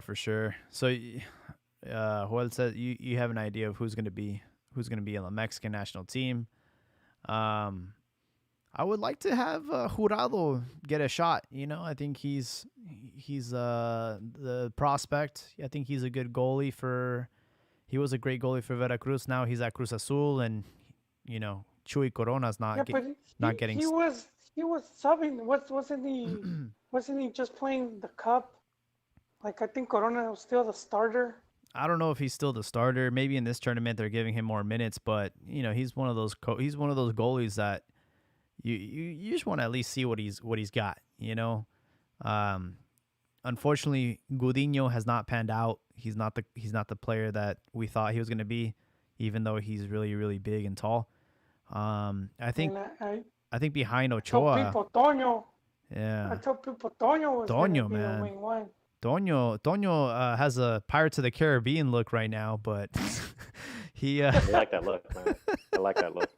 for sure. So, Joel said you have an idea of who's gonna be on the Mexican national team. I would like to have Jurado get a shot. I think he's the prospect. I think he's a good goalie he was a great goalie for Veracruz. Now he's at Cruz Azul, and Chuy Corona's not getting. He was subbing. Wasn't he just playing the cup? Like, I think Corona was still the starter. I don't know if he's still the starter. Maybe in this tournament they're giving him more minutes, but he's one of those goalies that you just want to at least see what he's got. Unfortunately, Gudiño has not panned out. He's not the player that we thought he was going to be, even though he's really, really big and tall. I think behind Ochoa. I told people Toño. Yeah. I told people Toño was going to be the main one. Toño has a Pirates of the Caribbean look right now, but he. I like that look, man. I like that look.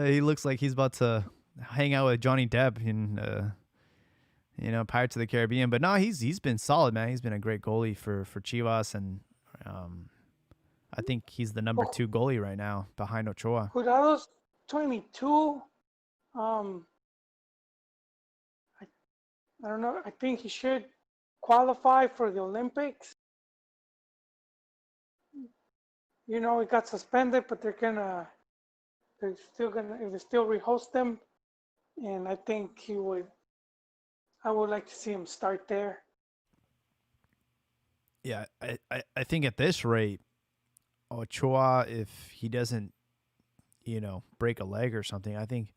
He looks like he's about to hang out with Johnny Depp in, Pirates of the Caribbean. But no, he's been solid, man. He's been a great goalie for Chivas, and I think he's the number 2 goalie right now behind Ochoa. Jurado's 22. I don't know. I think he should qualify for the Olympics. He got suspended, but they still rehost them, and I think I would like to see him start there. Yeah, I think at this rate, Ochoa, if he doesn't, break a leg or something, I think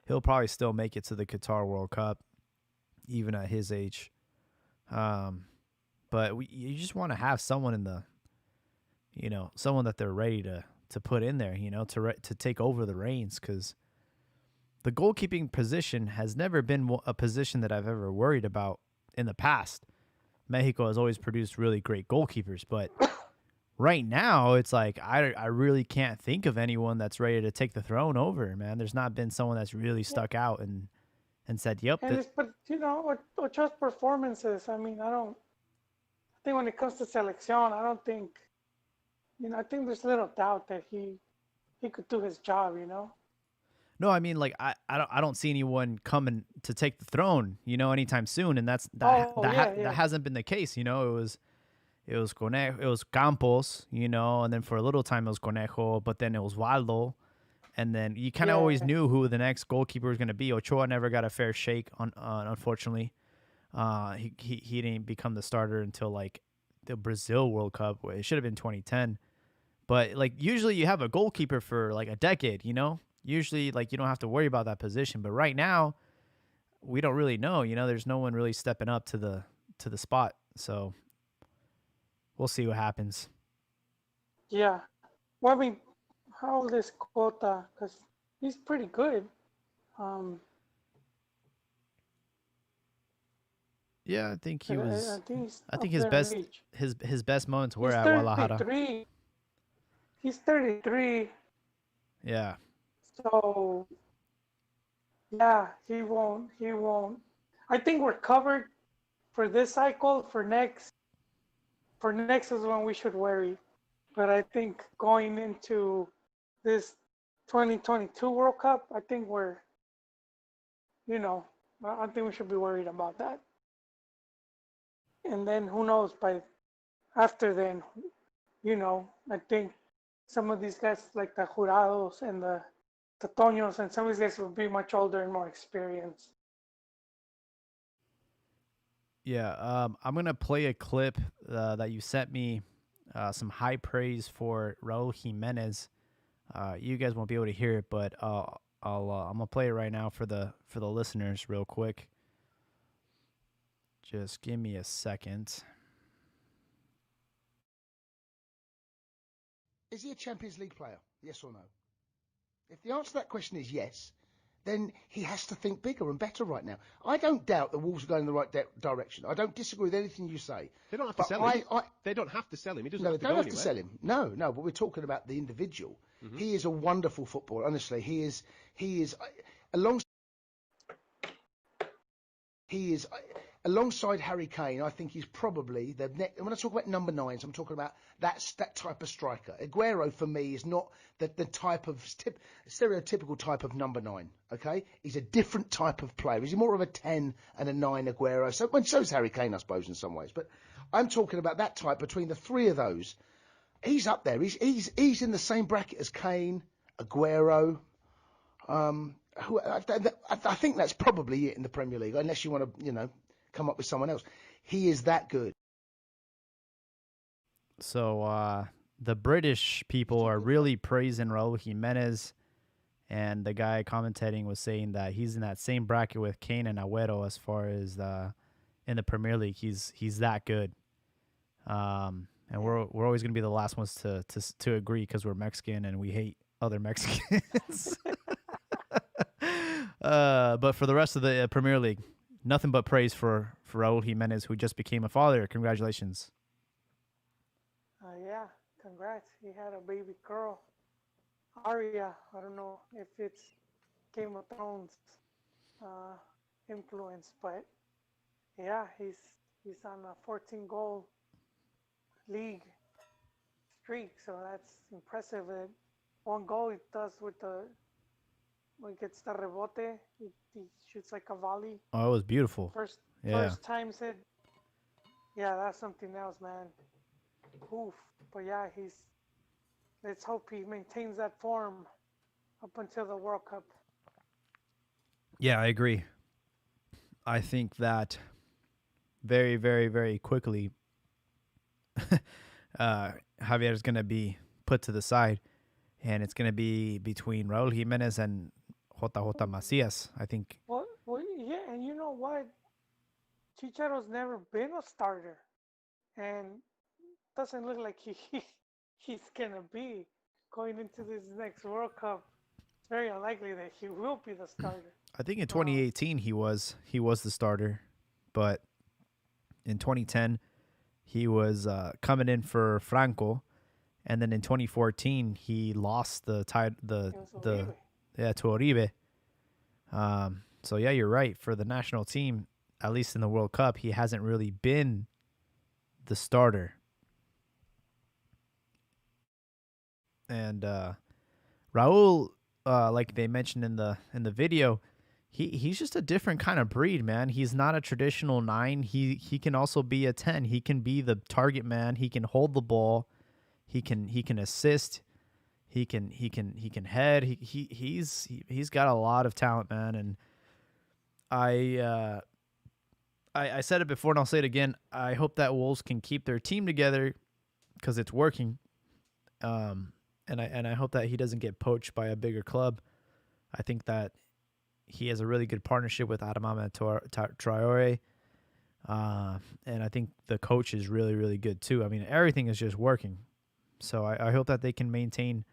he'll probably still make it to the Qatar World Cup, even at his age. But you just want to have someone in the, someone that they're ready to put in there, to take over the reins, because the goalkeeping position has never been a position that I've ever worried about in the past. Mexico has always produced really great goalkeepers, but right now it's like I really can't think of anyone that's ready to take the throne over, man. There's not been someone that's really stuck out and said, "Yep." But Ochoa's performances. I mean, I think when it comes to selección, I don't think. I think there's little doubt that he could do his job. No, I mean, like I don't see anyone coming to take the throne, anytime soon, and that hasn't been the case. It was Conejo, it was Campos, and then for a little time it was Conejo, but then it was Waldo, and then you kind of always knew who the next goalkeeper was going to be. Ochoa never got a fair shake, unfortunately. He didn't become the starter until like the Brazil World Cup. It should have been 2010. But like usually you have a goalkeeper for like a decade, Usually like you don't have to worry about that position. But right now, we don't really know. There's no one really stepping up to the spot. So we'll see what happens. Yeah. Well, I mean, how old is Cota? Because he's pretty good. Yeah, I think he was. I think his best moments were he's at Guadalajara. He's 33. Yeah. So, yeah, he won't. I think we're covered for this cycle. For next is when we should worry. But I think going into this 2022 World Cup, I think I think we should be worried about that. And then who knows, after then, I think some of these guys like the Jurados and the Toños and some of these guys will be much older and more experienced. Yeah, I'm gonna play a clip that you sent me. Some high praise for Raul Jimenez. You guys won't be able to hear it, but I'm gonna play it right now for the listeners, real quick. Just give me a second. Is he a Champions League player? Yes or no? If the answer to that question is yes, then he has to think bigger and better right now. I don't doubt the Wolves are going in the right direction. I don't disagree with anything you say. They don't have to sell him. They don't have to sell him. He doesn't have to go anywhere. No, they don't have to sell him. No, but we're talking about the individual. Mm-hmm. He is a wonderful footballer. Honestly, he is alongside Harry Kane. I think he's probably the next. When I talk about number 9s, I'm talking about that type of striker. Aguero for me is not the type of stereotypical type of number 9. Okay, he's a different type of player. He's more of a 10 and a 9 Aguero. So's Harry Kane, I suppose, in some ways. But I'm talking about that type. Between the three of those, he's up there. He's in the same bracket as Kane, Aguero. I think that's probably it in the Premier League, unless you want to, come up with someone else. He is that good. So the British people are really praising Raul Jimenez, and the guy commentating was saying that he's in that same bracket with Kane and Agüero as far as in the Premier League. He's that good. And we're always going to be the last ones to agree because we're Mexican and we hate other Mexicans. But for the rest of the Premier League, nothing but praise for Raul Jimenez, who just became a father. Congratulations. Yeah, congrats. He had a baby girl, Arya. I don't know if it's Game of Thrones influence, but yeah, he's on a 14-goal league streak, so that's impressive. One goal he does when he gets the rebote, he shoots like a volley. Oh, it was beautiful. First time said, yeah, that's something else, man. Oof. But yeah, let's hope he maintains that form up until the World Cup. Yeah, I agree. I think that very, very, very quickly, Javier is going to be put to the side, and it's going to be between Raul Jimenez and JJ Macias, I think. Well, yeah, and you know what? Chicharo's never been a starter, and doesn't look like he's going to be going into this next World Cup. It's very unlikely that he will be the starter. I think in 2018 he was the starter, but in 2010 he was coming in for Franco, and then in 2014 he lost the to Uribe. So yeah, you're right. For the national team, at least in the World Cup, he hasn't really been the starter. And Raul, like they mentioned in the video, he's just a different kind of breed, man. He's not a traditional 9. He can also be a 10. He can be the target man. He can hold the ball. He can assist. He can head. He's got a lot of talent, man. And I said it before and I'll say it again. I hope that Wolves can keep their team together because it's working. And I hope that he doesn't get poached by a bigger club. I think that he has a really good partnership with Adama Traore. And I think the coach is really, really good too. I mean, everything is just working. So I hope that they can maintain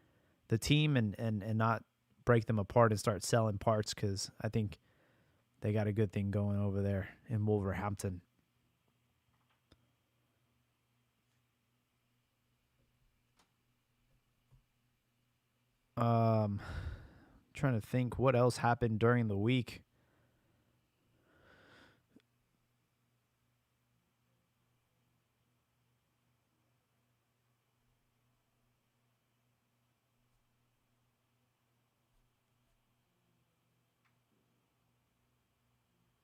the team and not break them apart and start selling parts, because I think they got a good thing going over there in Wolverhampton. Trying to think what else happened during the week.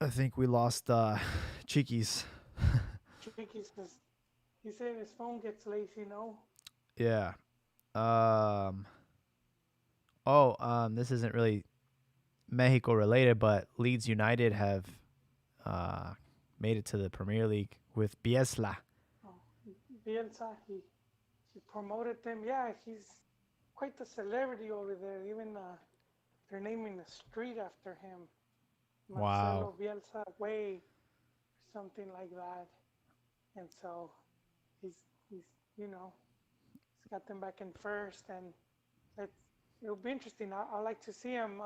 I think we lost Cheekies. Cheekies, because he said his phone gets lazy, Yeah. This isn't really Mexico related, but Leeds United have made it to the Premier League with Bielsa. Oh, Bielsa, he promoted them. Yeah, he's quite the celebrity over there. Even they're naming the street after him, Wow. Marcelo Bielsa Way, or something like that. And so he's you know he's got them back in first, and it's, it'll be interesting. I like to see him,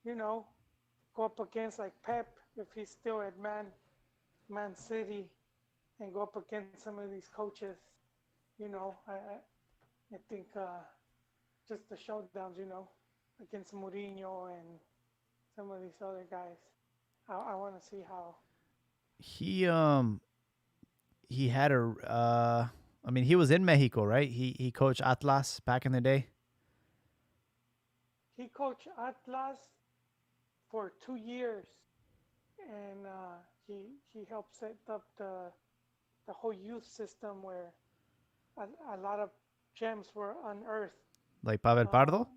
you know, go up against like Pep if he's still at Man City, and go up against some of these coaches. You know, I think just the showdowns, you know, against Mourinho and some of these other guys. I want to see how. He had a I mean, he was in Mexico, right? He coached Atlas back in the day. He coached Atlas for 2 years, and he helped set up the whole youth system where a lot of gems were unearthed. Like Pavel Uh, Pardo?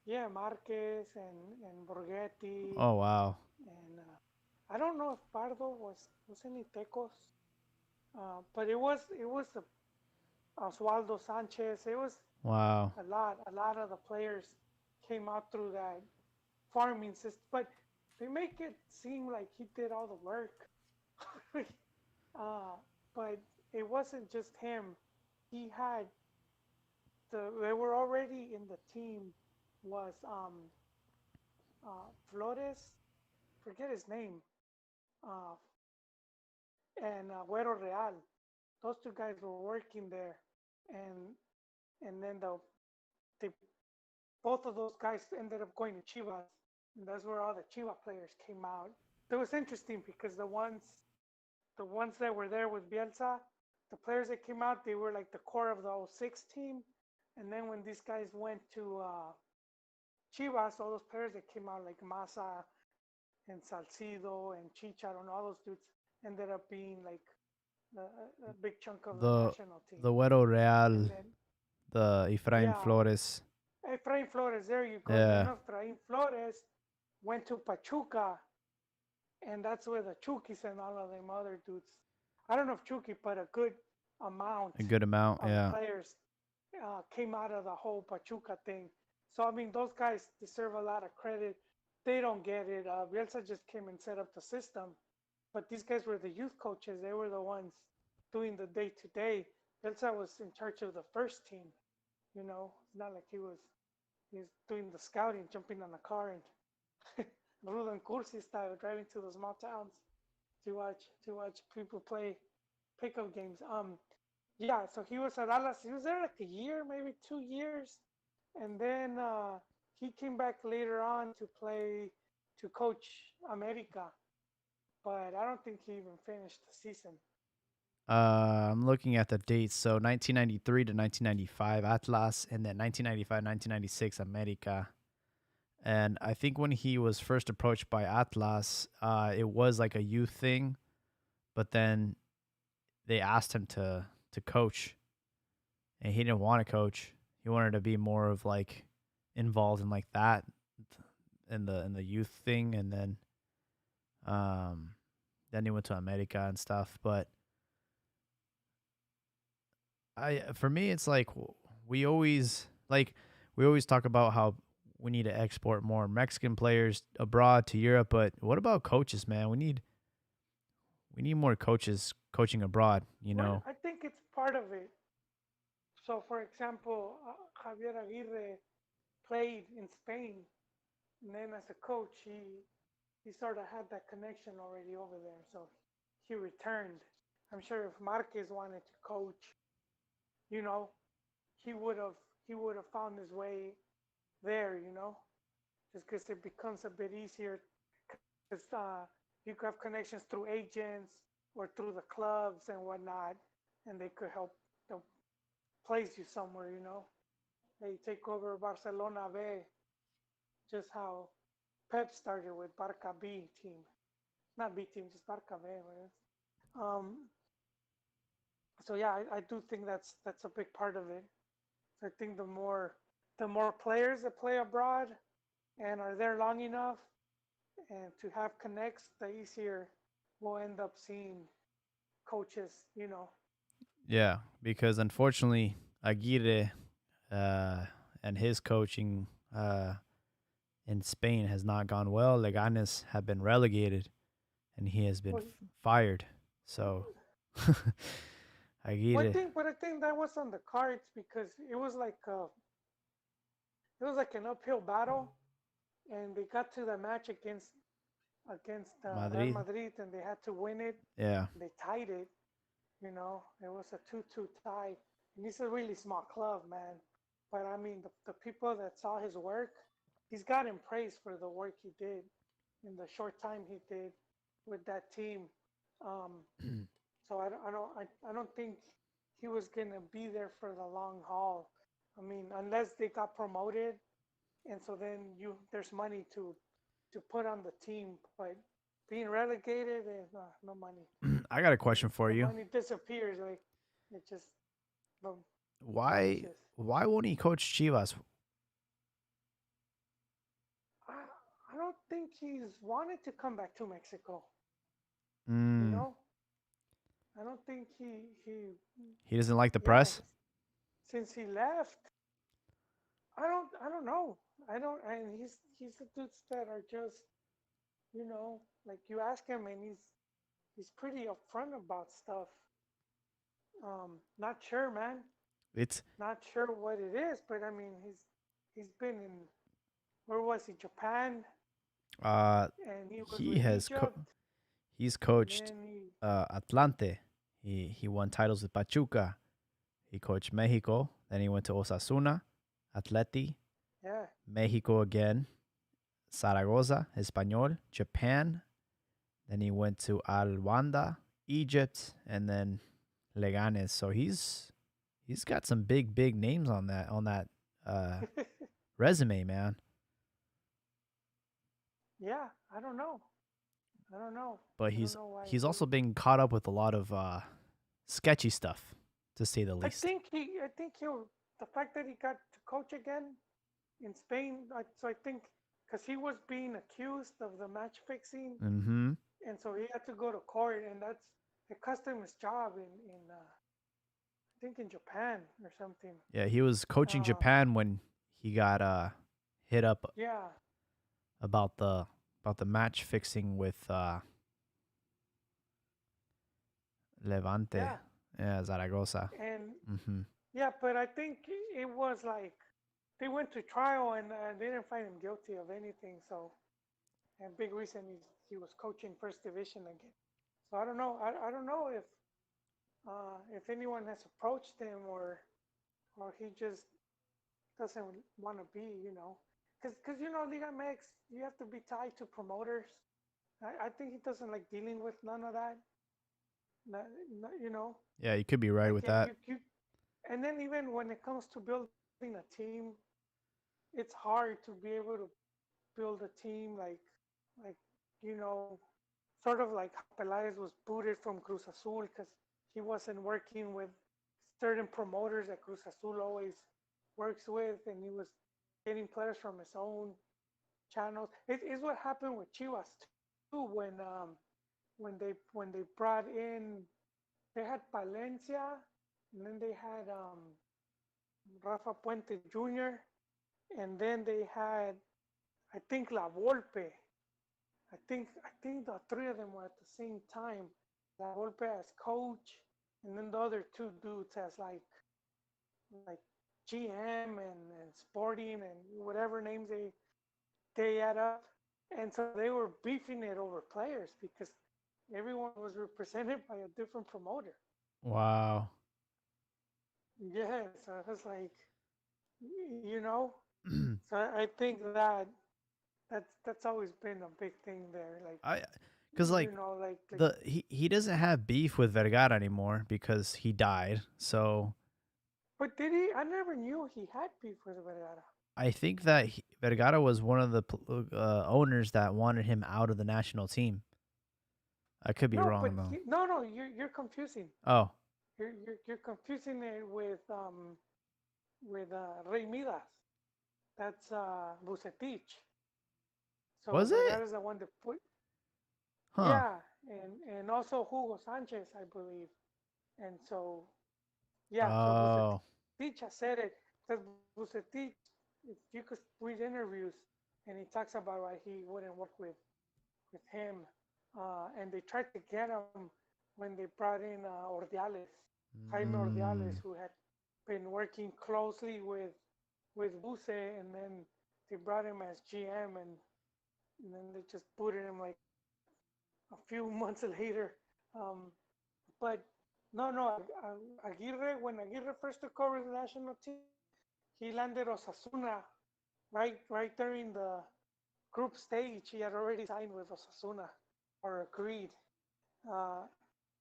yeah, Marquez and Borghetti, Oh, wow. and I don't know if Pardo was any Tecos, but it was the Oswaldo Sanchez. It was Wow. a lot of the players came out through that farming system, but they make it seem like he did all the work. uh, but it wasn't just him. He had they were already in the team was Flores, forget his name, uh, and Güero Real. Those two guys were working there, and then they both of those guys ended up going to Chivas, and that's where all the Chiva players came out. It was interesting because the ones that were there with Bielsa, the players that came out, they were like the core of the '06 team, and then when these guys went to Chivas, all those players that came out like Massa and Salcido and Chicharo and all those dudes ended up being like a big chunk of the The national team. the Güero And Real, then the Efrain yeah, Flores. Efrain Flores, there you go. And then Yeah. Efrain Flores went to Pachuca, and that's where the Chukis and all of them other dudes. I don't know if Chucky, but a good amount A good amount, of yeah. players came out of the whole Pachuca thing. So I mean, those guys deserve a lot of credit. They don't get it. Bielsa just came and set up the system, but these guys were the youth coaches. They were the ones doing the day to day. Bielsa was in charge of the first team. You know, it's not like he was doing the scouting, jumping on a car and Ruben Cursi style, driving to the small towns to watch people play pickup games. Yeah, so he was at Dallas. He was there like a year, maybe 2 years, and then he came back later on to coach America, but I don't think he even finished the season. I'm looking at the dates. So 1993 to 1995 Atlas, and then 1995, 1996 America. And I think when he was first approached by Atlas, it was like a youth thing, but then they asked him to coach, and he didn't want to coach. He wanted to be more of like involved in like that in the youth thing, and then he went to America and stuff. But for me, it's like we always talk about how we need to export more Mexican players abroad to Europe, but what about coaches, man? We need more coaches coaching abroad, you know. Well, I think it's part of it. So, for example, Javier Aguirre played in Spain, and then as a coach, he sort of had that connection already over there. So he returned. I'm sure if Marquez wanted to coach, you know, he would have he would have found his way there, just because it becomes a bit easier because you could have connections through agents or through the clubs and whatnot, and they could help place you somewhere. They take over Barcelona B, just how Pep started with Barca B team, not B team, just Barca B. Right? So yeah, I do think that's a big part of it. So I think the more players that play abroad and are there long enough, and to have connects, the easier we'll end up seeing coaches, Yeah, because unfortunately, Aguirre and his coaching in Spain has not gone well. Leganes have been relegated, and he has been Well, fired. So Aguirre, but I think that was on the cards because it was like an uphill battle, and they got to the match against Real Madrid. Madrid, and they had to win it. Yeah, They tied it. It was a 2-2 tie, and it's a really small club, man. But I mean, the people that saw his work, he's gotten praise for the work he did in the short time he did with that team. Um, so I don't think he was gonna be there for the long haul. I mean, unless they got promoted, and so then there's money to put on the team, but being relegated, there's no money. I got a question for The you. money disappears. Like it just boom, Why vanishes. why won't he coach Chivas? I, I don't think he's wanted to come back to Mexico. You Mm, know, I don't think he doesn't like the yeah. press. Since he left, I don't know. I don't. And he's the dudes that are just like you ask him and he's pretty upfront about stuff. Not sure, man. It's Not sure what it is, but I mean he's been in where was he? Japan, uh and he was he with has Egypt, he's and coached then he Atlante. He won titles with Pachuca. He coached Mexico. Then he went to Osasuna, Atleti, yeah. Mexico again, Zaragoza, Español, Japan. Then he went to Al Wanda, Egypt, and then Leganes. So he's got some big names on that uh, resume, man. Yeah, I don't know. I don't know. But I don't know why he's he. also being caught up with a lot of sketchy stuff, to say the least. I think he'll. The fact that he got to coach again in Spain, so I think because he was being accused of the match fixing, Mm-hmm. and so he had to go to court, and it cost him his job in I think in Japan or something. Yeah, he was coaching Um, Japan when he got hit up yeah, about the match fixing with Levante. yeah, Yeah, Zaragoza. and Mm-hmm. yeah, but I think it was like they went to trial and they didn't find him guilty of anything. So, and big reason he was coaching first division again. So I don't know. I don't know if anyone has approached him or he just doesn't want to be, because Liga MX you have to be tied to promoters. I think he doesn't like dealing with none of that. Not, you know, Yeah, you could be right like with yeah, that. and then even when it comes to building a team, it's hard to be able to build a team like you know sort of like how Pelaez was booted from Cruz Azul because he wasn't working with certain promoters that Cruz Azul always works with, and he was getting players from his own channels. It is what happened with Chivas too when they brought in they had Palencia and then they had Rafa Puente Jr. and then they had I think La Volpe. I think the three of them were at the same time. La Volpe as coach, and then the other two dudes as like GM and sporting and whatever names they add up. And so they were beefing it over players because everyone was represented by a different promoter. Wow. Yeah, so it was like, you know, so I think that's always been a big thing there. Like, I because like like. he doesn't have beef with Vergara anymore because he died. So But did he? I never knew he had beef with Vergara. I think that Vergara was one of the owners that wanted him out of the national team. I could be No, wrong but though. no, you're confusing. Oh, You're confusing it with Rey Midas. That's Bucetich. So Was that it? is the one that put. Huh. Yeah, and also Hugo Sanchez, I believe. And so, yeah, so Oh. Bucetich, I said it, because Bucetich, if you could read interviews, and he talks about why he wouldn't work with him. And they tried to get him when they brought in Ordiales, Jaime Ordiales, Mm. who had been working closely with Buse, and then they brought him as GM, and then they just booted him like a few months later. Um, but no, Aguirre, when Aguirre first took over the national team, he landed Osasuna right during the group stage. He had already signed with Osasuna or agreed. Uh,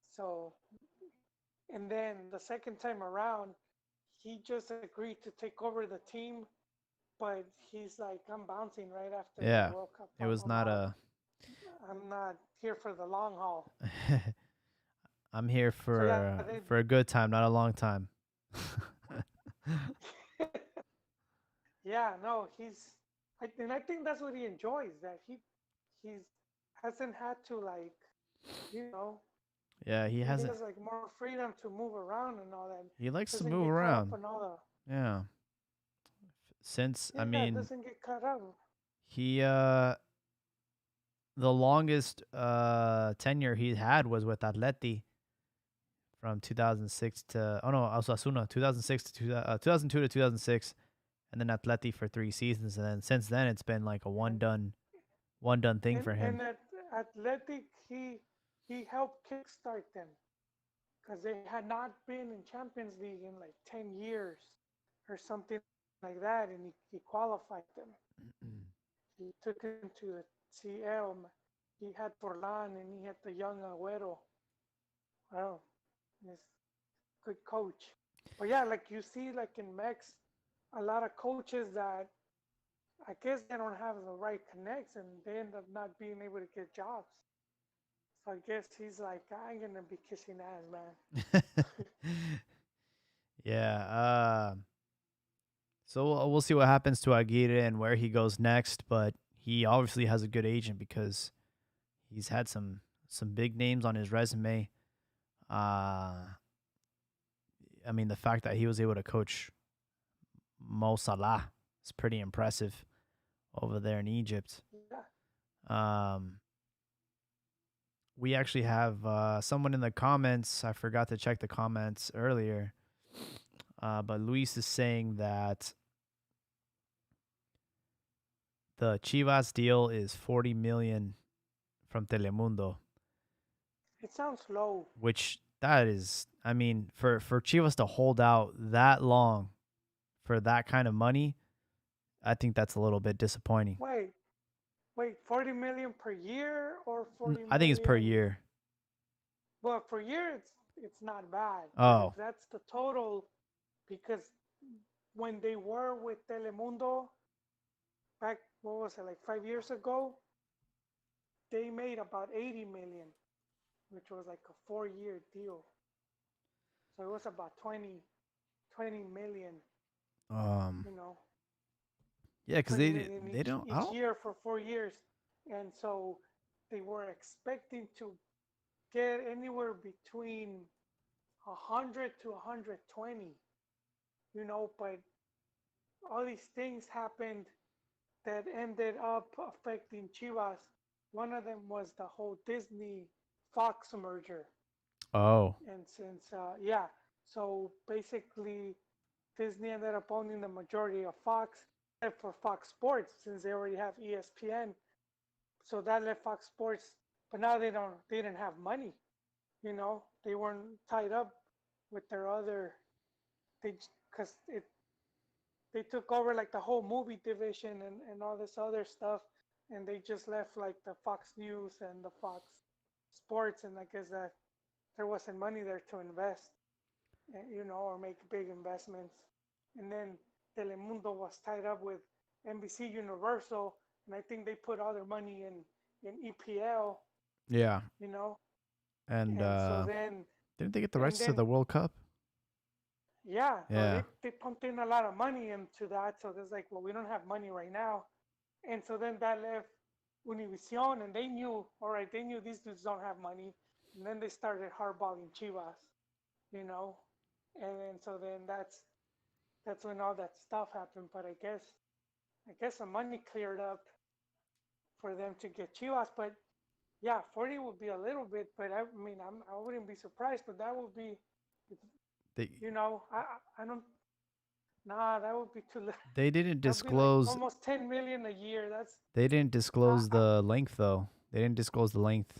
so, and then the second time around, he just agreed to take over the team, but he's like, I'm bouncing right after the Yeah. World Cup. It was I'm not out. a. I'm not here for the long haul. I'm here So yeah, for a good time, not a long time. yeah, no, and I think that's what he enjoys. That he's hasn't had to like, you know, Yeah, he he hasn't. has like more freedom to move around and all that. He likes to Doesn't move get caught up around. in all Yeah. Since the. Yeah, doesn't get caught up. he the longest tenure he had was with Atleti from 2006 to Osasuna 2006 to 2002 to 2006, and then Atleti for 3 seasons, and then since then it's been like a And one done thing for him. and at Athletic, he helped kickstart them because they had not been in Champions League in like 10 years or something like that, and he qualified them. He took him to the CL. He had Forlan and he had the young Agüero. Well, he's a good coach. But yeah, like you see, like in Mex, a lot of coaches that I guess they don't have the right connects and they end up not being able to get jobs. So I guess he's like, I ain't gonna be kissing ass, man. Yeah. So we'll see what happens to Aguirre and where he goes next, but he obviously has a good agent because he's had some big names on his resume. I mean, the fact that he was able to coach Mo Salah is pretty impressive over there in Egypt. Yeah. Um, we actually have someone in the comments. I forgot to check the comments earlier, but Luis is saying that the Chivas deal is 40 million from Telemundo. It sounds low. Which that is, I mean, for Chivas to hold out that long for that kind of money, I think that's a little bit disappointing. Wait, 40 million per year or 40 I think it's per million? year. Well, per year it's not bad. But if Oh, that's the total, because when they were with Telemundo back, what was it, like 5 years ago, they made about 80 million, which was like a 4 year deal. So it was about 20 million, um, you know, yeah, because 20 million they don't. I each don't. year for 4 years. And so they were expecting to get anywhere between 100 to 120, you know, but all these things happened that ended up affecting Chivas. One of them was the whole Disney Fox merger. Oh, And since, yeah, so basically Disney ended up owning the majority of Fox, except for Fox Sports, since they already have ESPN. So that left Fox Sports, but now they didn't have money. You know, they weren't tied up with their other, because they took over like the whole movie division and all this other stuff, and they just left like the Fox News and the Fox Sports, and I guess that there wasn't money there to invest, you know, or make big investments. And then Telemundo was tied up with NBC Universal, and I think they put all their money in EPL, yeah. you know, And and so then didn't they get the and rights to the then World Cup? yeah, so Yeah. they pumped in a lot of money into that. So there's like, well, we don't have money right now, and so then that left Univision, and they knew, all right, they knew these dudes don't have money, and then they started hardballing Chivas, you know, and then so then that's when all that stuff happened. But I guess the money cleared up for them to get Chivas, but yeah, 40 would be a little bit, but I mean, I wouldn't be surprised, but that would be, They you know, I don't, nah, that would be too little. they didn't That'd be like disclose almost 10 million a year. they didn't disclose the length though. They didn't disclose the length.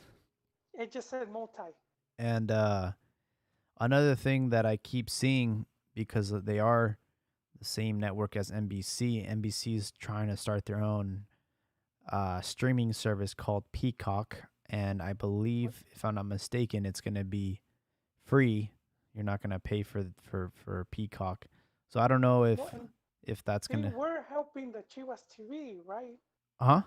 It just said multi. And another thing that I keep seeing, because they are the same network as NBC, NBC's trying to start their own streaming service called Peacock, and I believe, if I'm not mistaken, it's going to be free. You're not going to pay for Peacock. So I don't know if that's going to. They were helping the Chivas TV, right? Huh?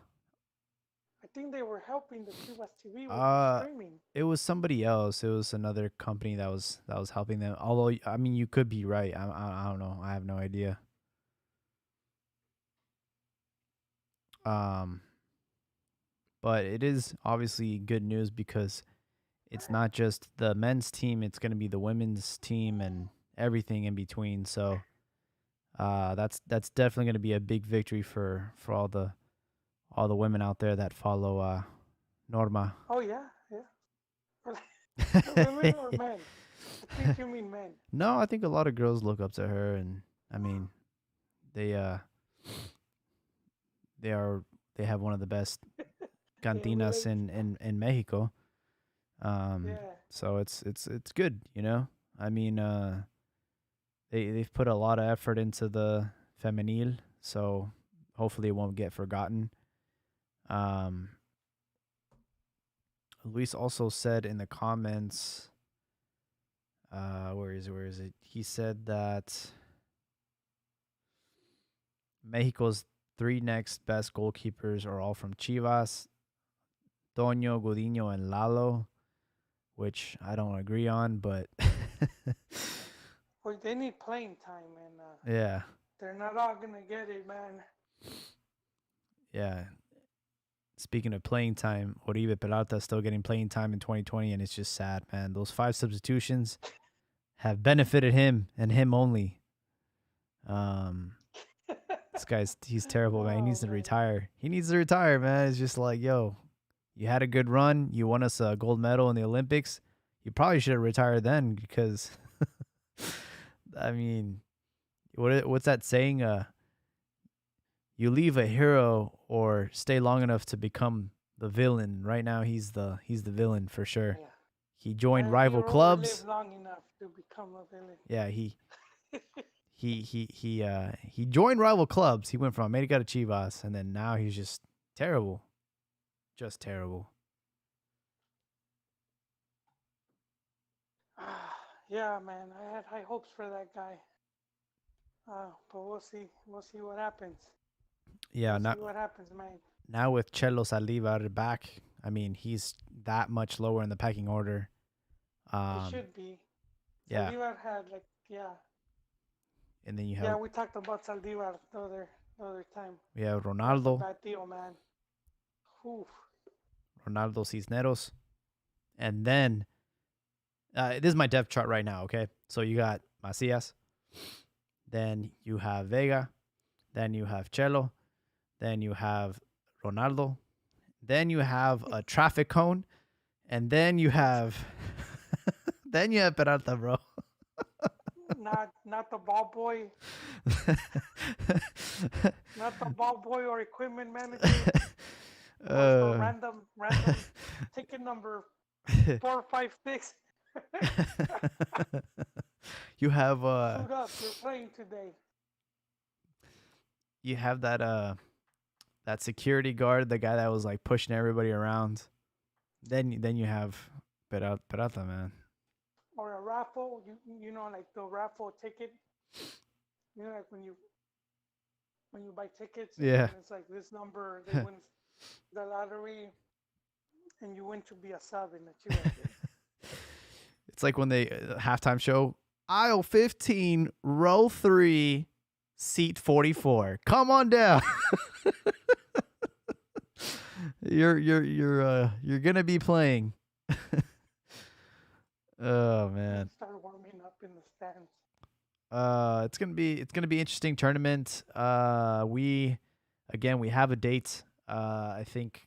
I think they were helping the Chivas TV with the streaming. It was somebody else. It was another company that was helping them. Although, I mean, you could be right. I don't know. I have no idea. But it is obviously good news because it's not just the men's team, it's going to be the women's team and everything in between. So that's definitely going to be a big victory for all the women out there that follow Norma. Oh yeah. Women or men? I think you mean men. No, I think a lot of girls look up to her, and I mean, they have one of the best cantinas in Mexico. So it's good, you know. I mean, they've put a lot of effort into the femenil, so hopefully it won't get forgotten. Luis also said in the comments, where is it? He said that Mexico's 3 next best goalkeepers are all from Chivas: Toño, Godinho, and Lalo, which I don't agree on, but Well, they need playing time, and yeah, they're not all gonna get it, man. yeah. Speaking of playing time, Oribe Peralta is still getting playing time in 2020, and it's just sad, man. Those 5 substitutions have benefited him and him only. He's terrible, man. He needs to retire. He needs to retire, man. It's just like, yo, you had a good run. You won us a gold medal in the Olympics. You probably should have retired then, because, I mean, what's that saying? You leave a hero or stay long enough to become the villain. Right now, he's the villain for sure. Yeah. He joined rival clubs. Live long enough to become a villain. Yeah, he joined rival clubs. He went from America to Chivas, and then now he's just terrible. Just terrible. Yeah, man. I had high hopes for that guy. But we'll see. We'll see what happens. Yeah, see what happens, man. Now with Chelo Saldívar back, I mean, he's that much lower in the pecking order. He should be. Yeah. Saldívar had And then you have. Yeah, we talked about Saldívar the other time. We have Ronaldo. Bad deal, man. Oof. Ronaldo Cisneros. And then, this is my depth chart right now, okay? So you got Macias. Then you have Vega. Then you have Chelo. Then you have Ronaldo. Then you have a traffic cone. And then you have... then you have Peralta, bro. Not the ball boy. Not the ball boy or equipment manager. Random ticket number 456. You have Suit up, you're playing today. You have that security guard, the guy that was like pushing everybody around. Then you have Peralta, man. Or a raffle, you know, like the raffle ticket. You know, like when you buy tickets. Yeah. It's like this number, they win the lottery, and you win to be a sub in the Chivas. It's like when they halftime show, aisle 15, row 3, seat 44. Come on down. You're gonna be playing. Oh man. Start warming up in the stands. It's gonna be interesting tournament. We have a date. I think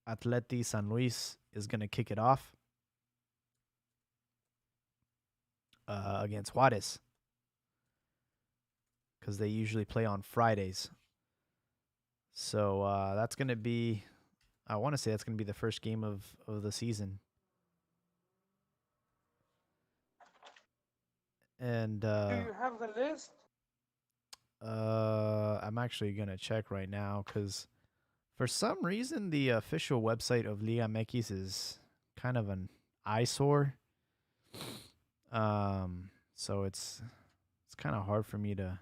Atleti San Luis is gonna kick it off against Juarez because they usually play on Fridays. So that's gonna be. I want to say that's gonna be the first game of the season. And do you have the list? I'm actually gonna check right now because for some reason the official website of Liga MX is kind of an eyesore. So it's kind of hard for me to.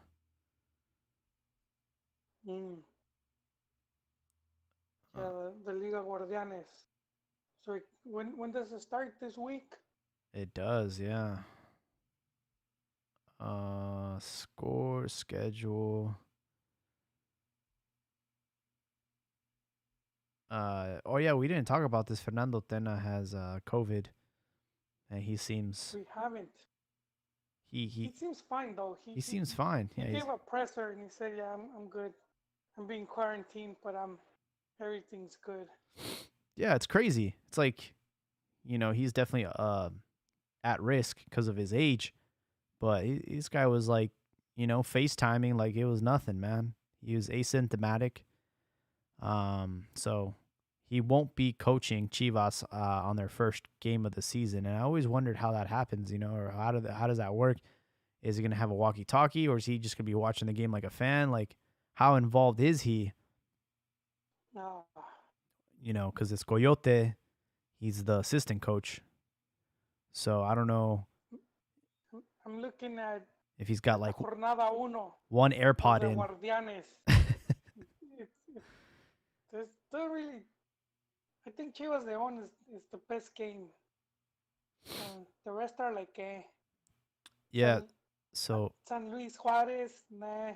The Liga Guardianes. So when does it start this week? It does, yeah. Score schedule. Oh yeah, we didn't talk about this. Fernando Tena has COVID, and he seems. We haven't. He seems fine though. He seems fine. He gave a presser and he said, "Yeah, I'm good. I'm being quarantined, but everything's good." Yeah, it's crazy. It's like, he's definitely at risk because of his age, but this guy was like, FaceTiming like it was nothing, man. He was asymptomatic. So he won't be coaching Chivas on their first game of the season, and I always wondered how that happens, or how does that work? Is he gonna have a walkie-talkie, or is he just gonna be watching the game like a fan? Like, how involved is he? No. Because it's Coyote, he's the assistant coach, so I don't know. I'm looking at if he's got like Jornada uno, one AirPod in. Guardianes. They're really. I think Chivas León is the best game. The rest are like Yeah. So San Luis Juarez, nah.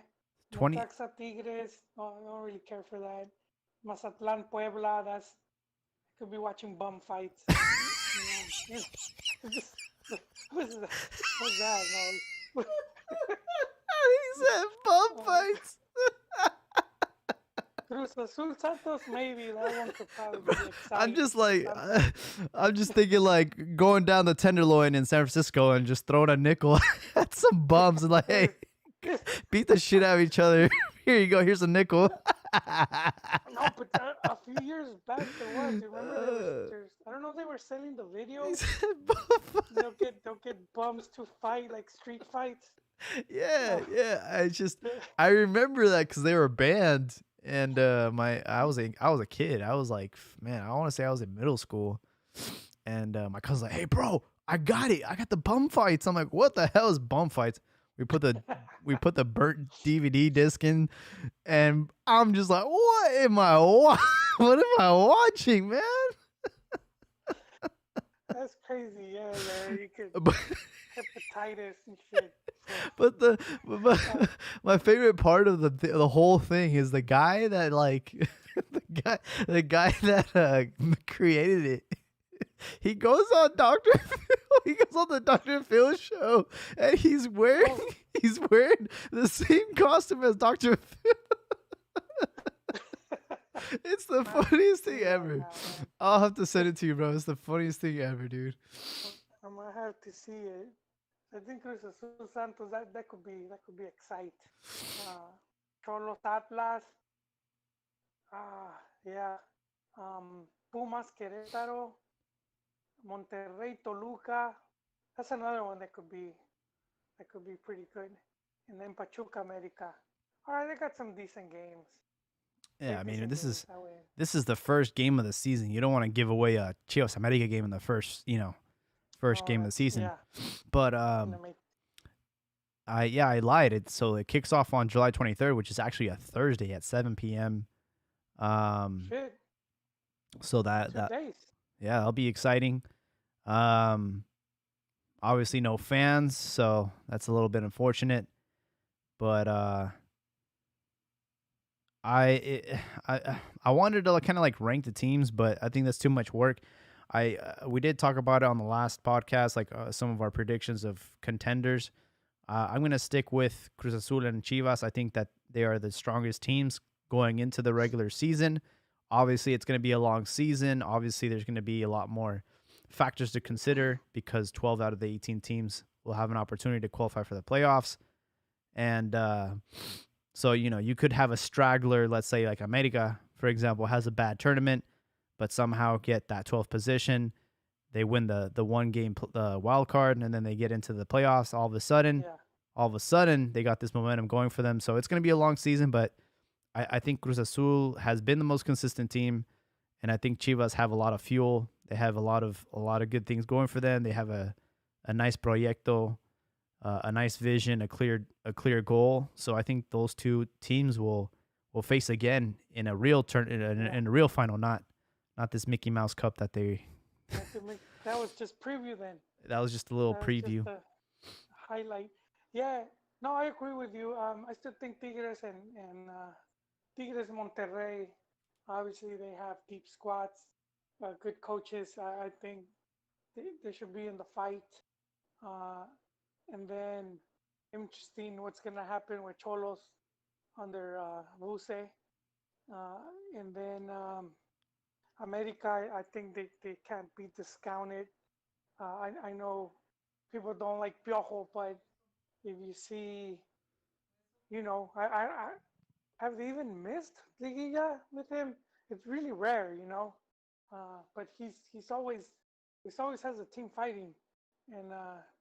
20 Necaxa Tigres, no, I don't really care for that. Mazatlan Puebla, could be watching bum fights. What's that? No. He said bum fights. Cruz Azul Santos, maybe that one could probably be exciting. I'm just thinking like going down the Tenderloin in San Francisco and just throwing a nickel at some bums and like, hey, beat the shit out of each other. Here you go. Here's a nickel. No, but a few years back there was. You remember? I don't know if they were selling the videos. They'll get bums to fight like street fights. Yeah. I remember that because they were banned. And I was a kid. I was like, man, I want to say I was in middle school. And my cousin's like, hey, bro, I got it. I got the bum fights. I'm like, what the hell is bum fights? We put the burnt DVD disc in, and I'm just like, what am I watching, man? That's crazy. Yeah. You could hepatitis and shit. But my favorite part of the whole thing is the guy that like the guy that created it. He goes on the Dr. Phil show, and he's wearing the same costume as Dr. Phil. It's the funniest thing ever. I'll have to send it to you, bro. It's the funniest thing ever, dude. I'm gonna have to see it. I think Cruz Azul Santos that could be exciting. Cholos Atlas. Yeah. Pumas Querétaro. Monterrey Toluca. That's another one that could be pretty good. And then Pachuca America. All right, they got some decent games. Yeah, I mean, this is the first game of the season. You don't want to give away a Chivas America game in the first game of the season. Yeah. But I lied. So it kicks off on July 23rd, which is actually a Thursday at 7 p.m. Shit. So 2 days. Yeah, that'll be exciting. Obviously no fans, so that's a little bit unfortunate. But I wanted to kind of like rank the teams, but I think that's too much work. We did talk about it on the last podcast, like some of our predictions of contenders. I'm gonna stick with Cruz Azul and Chivas. I think that they are the strongest teams going into the regular season. Obviously, it's gonna be a long season. Obviously, there's gonna be a lot more factors to consider because 12 out of the 18 teams will have an opportunity to qualify for the playoffs, and so you could have a straggler. Let's say like America, for example, has a bad tournament, but somehow get that 12th position. They win the one game wild card, and then they get into the playoffs. All of a sudden, they got this momentum going for them. So it's going to be a long season, but I think Cruz Azul has been the most consistent team, and I think Chivas have a lot of fuel. They have a lot of good things going for them. They have a nice proyecto, a nice vision, a clear goal. So I think those two teams will face again in a real in a real final, not this Mickey Mouse Cup that they. That was just preview then. That was just a little preview. Just a highlight. Yeah. No, I agree with you. I still think Tigres and Tigres Monterrey, obviously they have deep squads, good coaches. I think they should be in the fight. And then interesting what's going to happen with Cholos under Buse. And then America, I think they can't be discounted. I know people don't like Piojo, but if you see, I have they even missed Liguilla with him? It's really rare, But he's always has a team fighting, and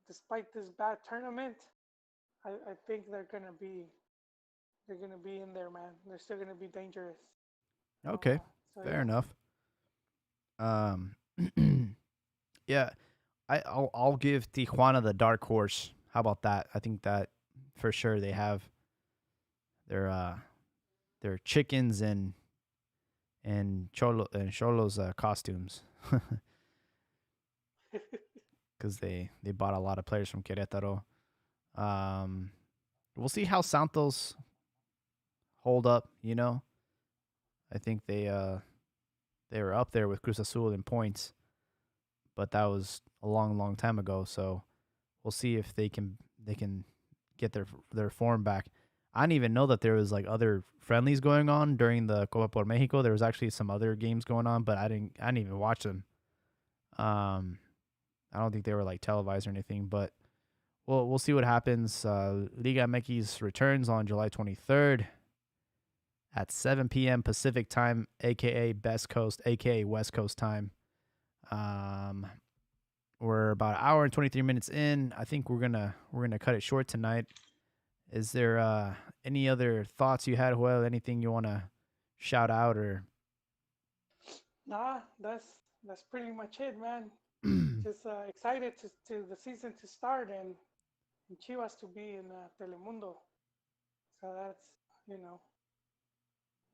despite this bad tournament, I think they're gonna be in there, man. They're still gonna be dangerous. Okay, fair enough. Yeah, I'll give Tijuana the dark horse. How about that? I think that for sure they have their chickens and Cholos costumes because they bought a lot of players from Querétaro. We'll see how Santos hold up. I think they were up there with Cruz Azul in points, but that was a long time ago. So we'll see if they can get their form back. I didn't even know that there was like other friendlies going on during the Copa por Mexico. There was actually some other games going on, but I didn't even watch them. I don't think they were like televised or anything, but we'll see what happens. Liga MX returns on July 23rd at 7 p.m. Pacific time, aka Best Coast, aka West Coast time. We're about an hour and 23 minutes in. I think we're gonna cut it short tonight. Is there any other thoughts you had, Joel? Anything you want to shout out or? Nah, that's pretty much it, man. Just excited to the season to start and Chivas to be in Telemundo. So that's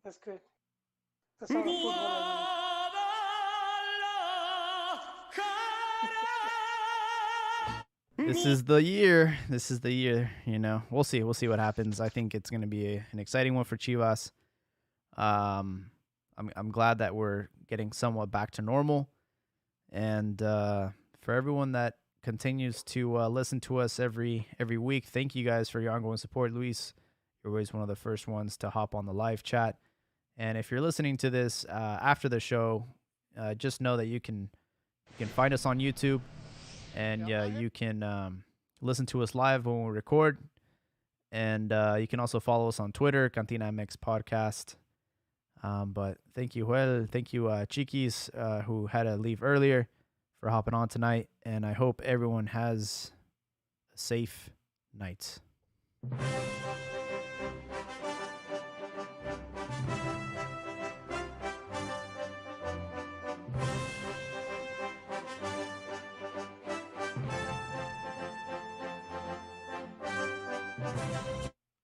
that's good. That's all the football I need. This is the year. We'll see what happens. I think it's going to be an exciting one for Chivas. I'm glad that we're getting somewhat back to normal. And for everyone that continues to listen to us every week, thank you guys for your ongoing support. Luis, you're always one of the first ones to hop on the live chat. And if you're listening to this after the show, just know that you can find us on YouTube. And you can listen to us live when we record. And you can also follow us on Twitter, Cantina MX Podcast. But thank you, Joel. Thank you, Chiquis, who had to leave earlier, for hopping on tonight. And I hope everyone has a safe night.